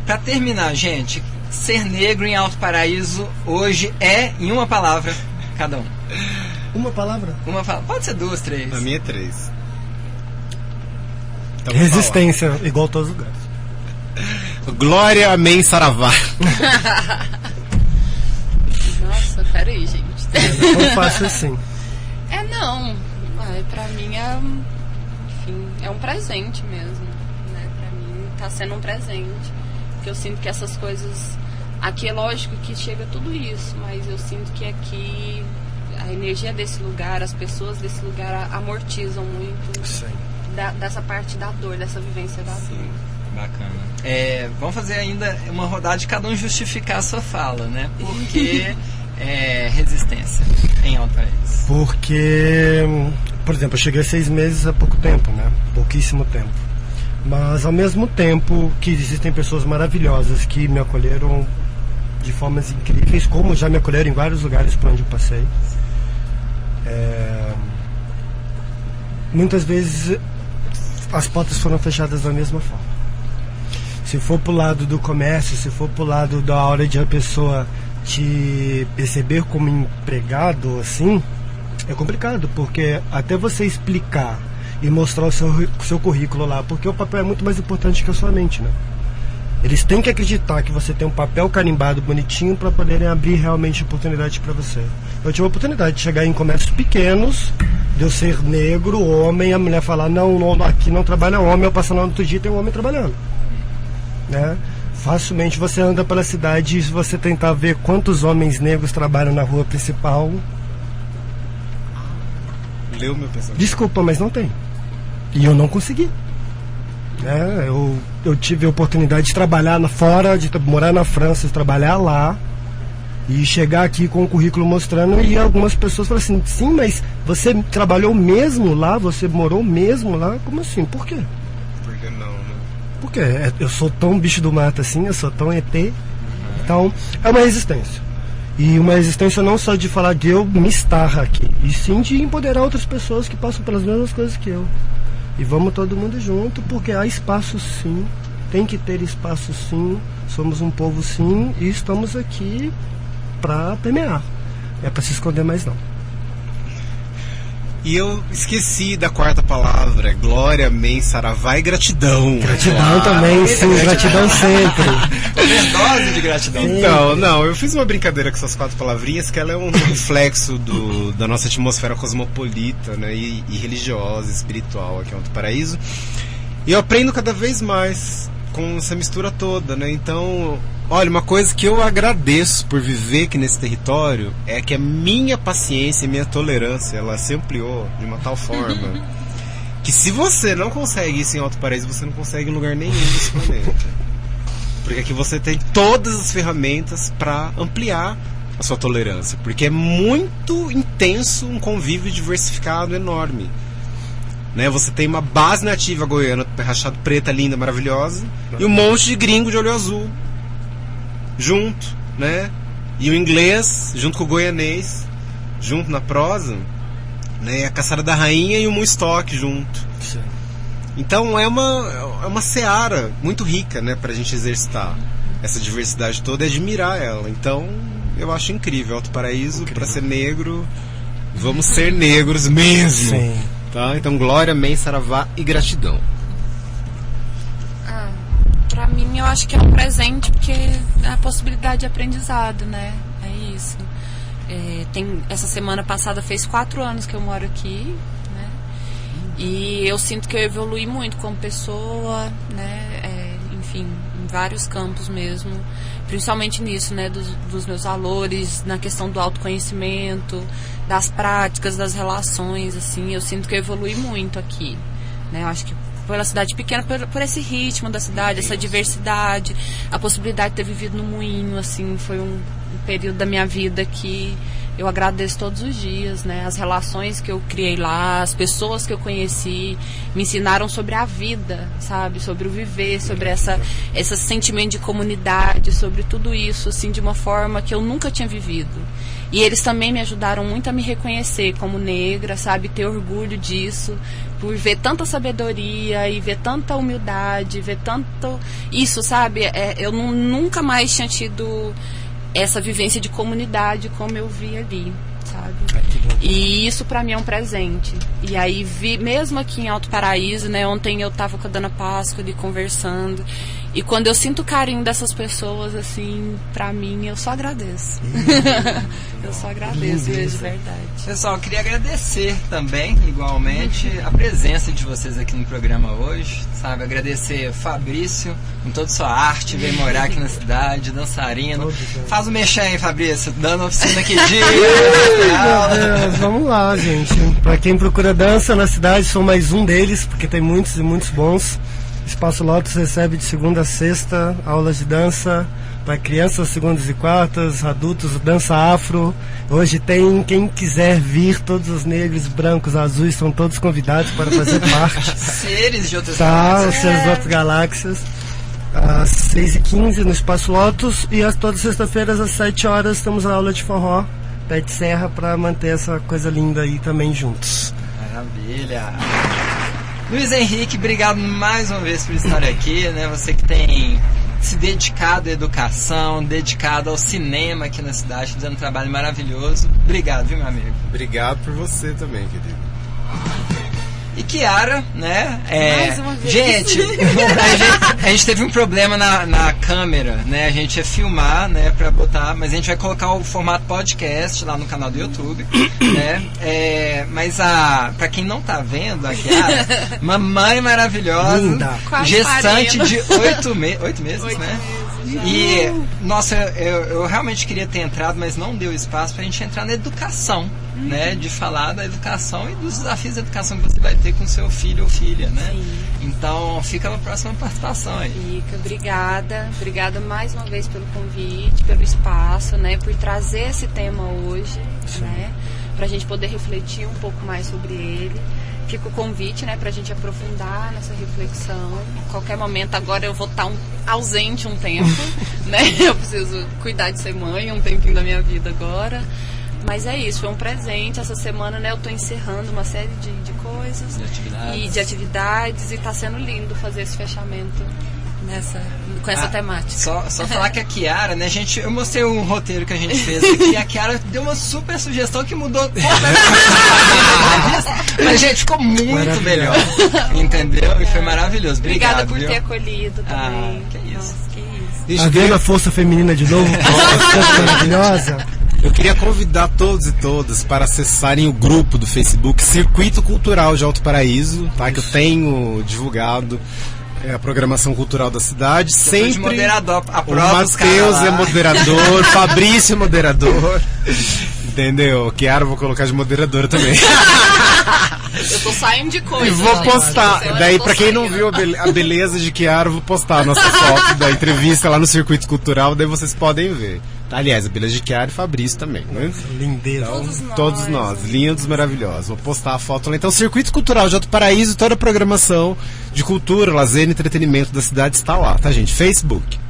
Pra terminar, gente, ser negro em Alto Paraíso hoje é, em uma palavra, cada um. Uma palavra? Uma palavra. Pode ser 2, 3. A minha é 3. Então, vou Resistência, igual todos os lugares. falar. Glória, amém, saravá. Nossa, peraí, gente. Não é fácil assim. Não. Pra mim enfim, é um presente mesmo, né? Pra mim tá sendo um presente. Porque eu sinto que essas coisas... Aqui é lógico que chega tudo isso, mas eu sinto que aqui a energia desse lugar, as pessoas desse lugar amortizam muito dessa parte da dor, dessa vivência da dor. Bacana. Vamos fazer ainda uma rodada de cada um justificar a sua fala, né? Porque resistência em Alto Paraíso. Porque, por exemplo, eu cheguei a 6 meses há pouco tempo, né? Pouquíssimo tempo. Mas ao mesmo tempo que existem pessoas maravilhosas que me acolheram de formas incríveis, como já me acolheram em vários lugares por onde eu passei. Muitas vezes as portas foram fechadas da mesma forma. Se for pro lado do comércio, se for pro lado da hora de a pessoa te perceber como empregado, assim, é complicado, porque até você explicar e mostrar o seu currículo lá, porque o papel é muito mais importante que a sua mente, né? Eles têm que acreditar que você tem um papel carimbado bonitinho para poderem abrir realmente oportunidade para você. Eu tive a oportunidade de chegar em comércios pequenos, de eu ser negro, homem, a mulher falar, não, aqui não trabalha homem, eu passo lá no outro dia e tem um homem trabalhando, né? Facilmente você anda pela cidade e se você tentar ver quantos homens negros trabalham na rua principal... Leu meu pensamento. Desculpa, mas não tem. E eu não consegui. Eu tive a oportunidade de trabalhar fora, de morar na França, de trabalhar lá e chegar aqui com o currículo mostrando, e algumas pessoas falam assim, sim, mas você trabalhou mesmo lá? Você morou mesmo lá? Como assim? Por quê? Por que não, né? Porque eu sou tão bicho do mato assim, eu sou tão ET. Então, é uma resistência. E uma resistência não só de falar de eu me estar aqui, e sim de empoderar outras pessoas que passam pelas mesmas coisas que eu. E vamos todo mundo junto, porque há espaço sim, tem que ter espaço sim, somos um povo sim, e estamos aqui para permear. Não é para se esconder mais não. E eu esqueci da quarta palavra, glória, amém, saravá e gratidão. Gratidão também, sim, gratidão sempre. Overdose de gratidão. Então, não, eu fiz uma brincadeira com essas 4 palavrinhas, que ela é um reflexo da nossa atmosfera cosmopolita, né, e religiosa, espiritual aqui em Alto Paraíso. E eu aprendo cada vez mais com essa mistura toda, né? Então, olha, uma coisa que eu agradeço por viver aqui nesse território é que a minha paciência e minha tolerância, ela se ampliou de uma tal forma que se você não consegue isso em Alto Paraíso, você não consegue em lugar nenhum desse planeta. Porque aqui você tem todas as ferramentas para ampliar a sua tolerância, porque é muito intenso, um convívio diversificado enorme. né? Você tem uma base nativa goiana, rachado preta, linda, maravilhosa, e um monte de gringo de olho azul junto, né? E o inglês junto com o goianês junto na prosa, né? A Caçada da Rainha e o Moonstock junto. Sim. Então é uma seara muito rica, né, pra gente exercitar essa diversidade toda e admirar ela. Então eu acho incrível Alto Paraíso. Para ser negro, vamos ser negros mesmo. Sim. Tá? Então glória, amém, saravá e gratidão. Pra mim eu acho que é um presente, porque é a possibilidade de aprendizado, né? É isso. Essa semana passada fez 4 anos que eu moro aqui, né? E eu sinto que eu evolui muito como pessoa, né? Enfim, em vários campos mesmo, principalmente nisso, né? Dos meus valores, na questão do autoconhecimento, das práticas, das relações, assim. Eu sinto que eu evolui muito aqui, né? Eu acho que pela cidade pequena, por esse ritmo da cidade, essa diversidade, a possibilidade de ter vivido no Moinho, assim, foi um período da minha vida que eu agradeço todos os dias, né? As relações que eu criei lá, as pessoas que eu conheci, me ensinaram sobre a vida, sabe? Sobre o viver, sobre esse sentimento de comunidade, sobre tudo isso, assim, de uma forma que eu nunca tinha vivido. E eles também me ajudaram muito a me reconhecer como negra, sabe? Ter orgulho disso, por ver tanta sabedoria e ver tanta humildade, ver tanto... Isso, sabe? Eu nunca mais tinha tido essa vivência de comunidade como eu vi ali, sabe? E isso pra mim é um presente. E aí, mesmo aqui em Alto Paraíso, né? Ontem eu tava com a Dona Páscoa ali conversando. E quando eu sinto o carinho dessas pessoas, assim, pra mim, eu só agradeço. Eu só agradeço, mesmo, de verdade. Pessoal, eu queria agradecer também, igualmente, a presença de vocês aqui no programa hoje, sabe? Agradecer Fabrício, com toda sua arte, veio morar aqui na cidade, dançarino. Faz o mexer aí, Fabrício, dando oficina que dia. Meu Deus, vamos lá, gente. Pra quem procura dança na cidade, sou mais um deles, porque tem muitos e muitos bons. Espaço Lotus recebe de segunda a sexta aulas de dança para crianças, segundas e quartas, adultos, dança afro. Hoje tem quem quiser vir, todos os negros, brancos, azuis, são todos convidados para fazer parte. Seres de outras galáxias. Os seres de outras galáxias. Às 6h15 no Espaço Lotus e todas as sextas-feiras às 7 horas estamos na aula de forró, pé de serra, para manter essa coisa linda aí também juntos. Maravilha! Luiz Henrique, obrigado mais uma vez por estar aqui, né? Você que tem se dedicado à educação, dedicado ao cinema aqui na cidade, fazendo um trabalho maravilhoso. Obrigado, viu, meu amigo? Obrigado por você também, querido. E Kiara, né? Mais uma vez. Gente, a gente teve um problema na câmera, né? A gente ia filmar, né, pra botar, mas a gente vai colocar o formato podcast lá no canal do YouTube, né? Mas pra quem não tá vendo, a Kiara, mamãe maravilhosa, linda, gestante de 8 meses, né? E, nossa, eu realmente queria ter entrado, mas não deu espaço pra gente entrar na educação, né? De falar da educação e dos desafios da educação que você vai ter com seu filho ou filha, né? Sim. Então, fica a próxima participação aí. Fica, obrigada mais uma vez pelo convite, pelo espaço, né? Por trazer esse tema hoje, né? Pra gente poder refletir um pouco mais sobre ele. Fica o convite, né, pra gente aprofundar nessa reflexão. Em qualquer momento, agora eu vou estar ausente um tempo, né? Eu preciso cuidar de ser mãe um tempinho da minha vida agora. Mas é isso, foi um presente. Essa semana, né, eu tô encerrando uma série de coisas. De atividades. E tá sendo lindo fazer esse fechamento com essa temática. Só falar que a Kiara, né, eu mostrei um roteiro que a gente fez aqui, a Kiara deu uma super sugestão que mudou completamente. Mas, gente, ficou muito melhor, entendeu? E foi maravilhoso. Obrigada por viu? ter acolhido também. Que isso. Nossa, que isso. Tá vendo a força feminina de novo? Maravilhosa. Eu queria convidar todos e todas para acessarem o grupo do Facebook Circuito Cultural de Alto Paraíso, tá? Que eu tenho divulgado a programação cultural da cidade. Sempre. De moderador, o Matheus é moderador, Fabrício é moderador. Entendeu? Kiara eu vou colocar de moderadora também. Eu tô saindo de coisa. E vou postar. Daí, pra quem não viu a beleza de Kiara, eu vou postar a nossa foto da entrevista lá no Circuito Cultural, daí vocês podem ver. Aliás, a beleza de Chiara e Fabrício também, né? Lindeza. Todos nós, lindos, maravilhosos. Vou postar a foto lá. Então, o Circuito Cultural de Alto Paraíso, toda a programação de cultura, lazer e entretenimento da cidade está lá, tá, gente? Facebook.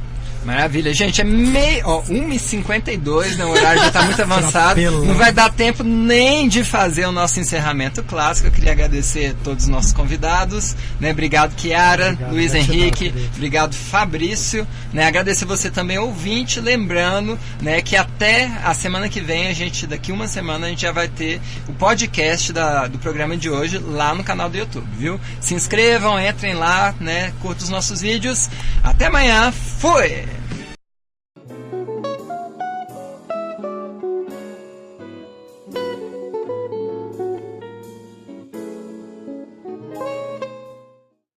Maravilha, gente, é 1h52, né? O horário já está muito avançado. Não vai dar tempo nem de fazer o nosso encerramento clássico. Eu queria agradecer a todos os nossos convidados, né? Obrigado, Chiara, Luiz Henrique, obrigado, Fabrício, né? Agradecer você também, ouvinte, lembrando, né, que até a semana que vem, daqui uma semana, a gente já vai ter o podcast do programa de hoje lá no canal do YouTube, viu? Se inscrevam, entrem lá, né? Curtam os nossos vídeos. Até amanhã, fui!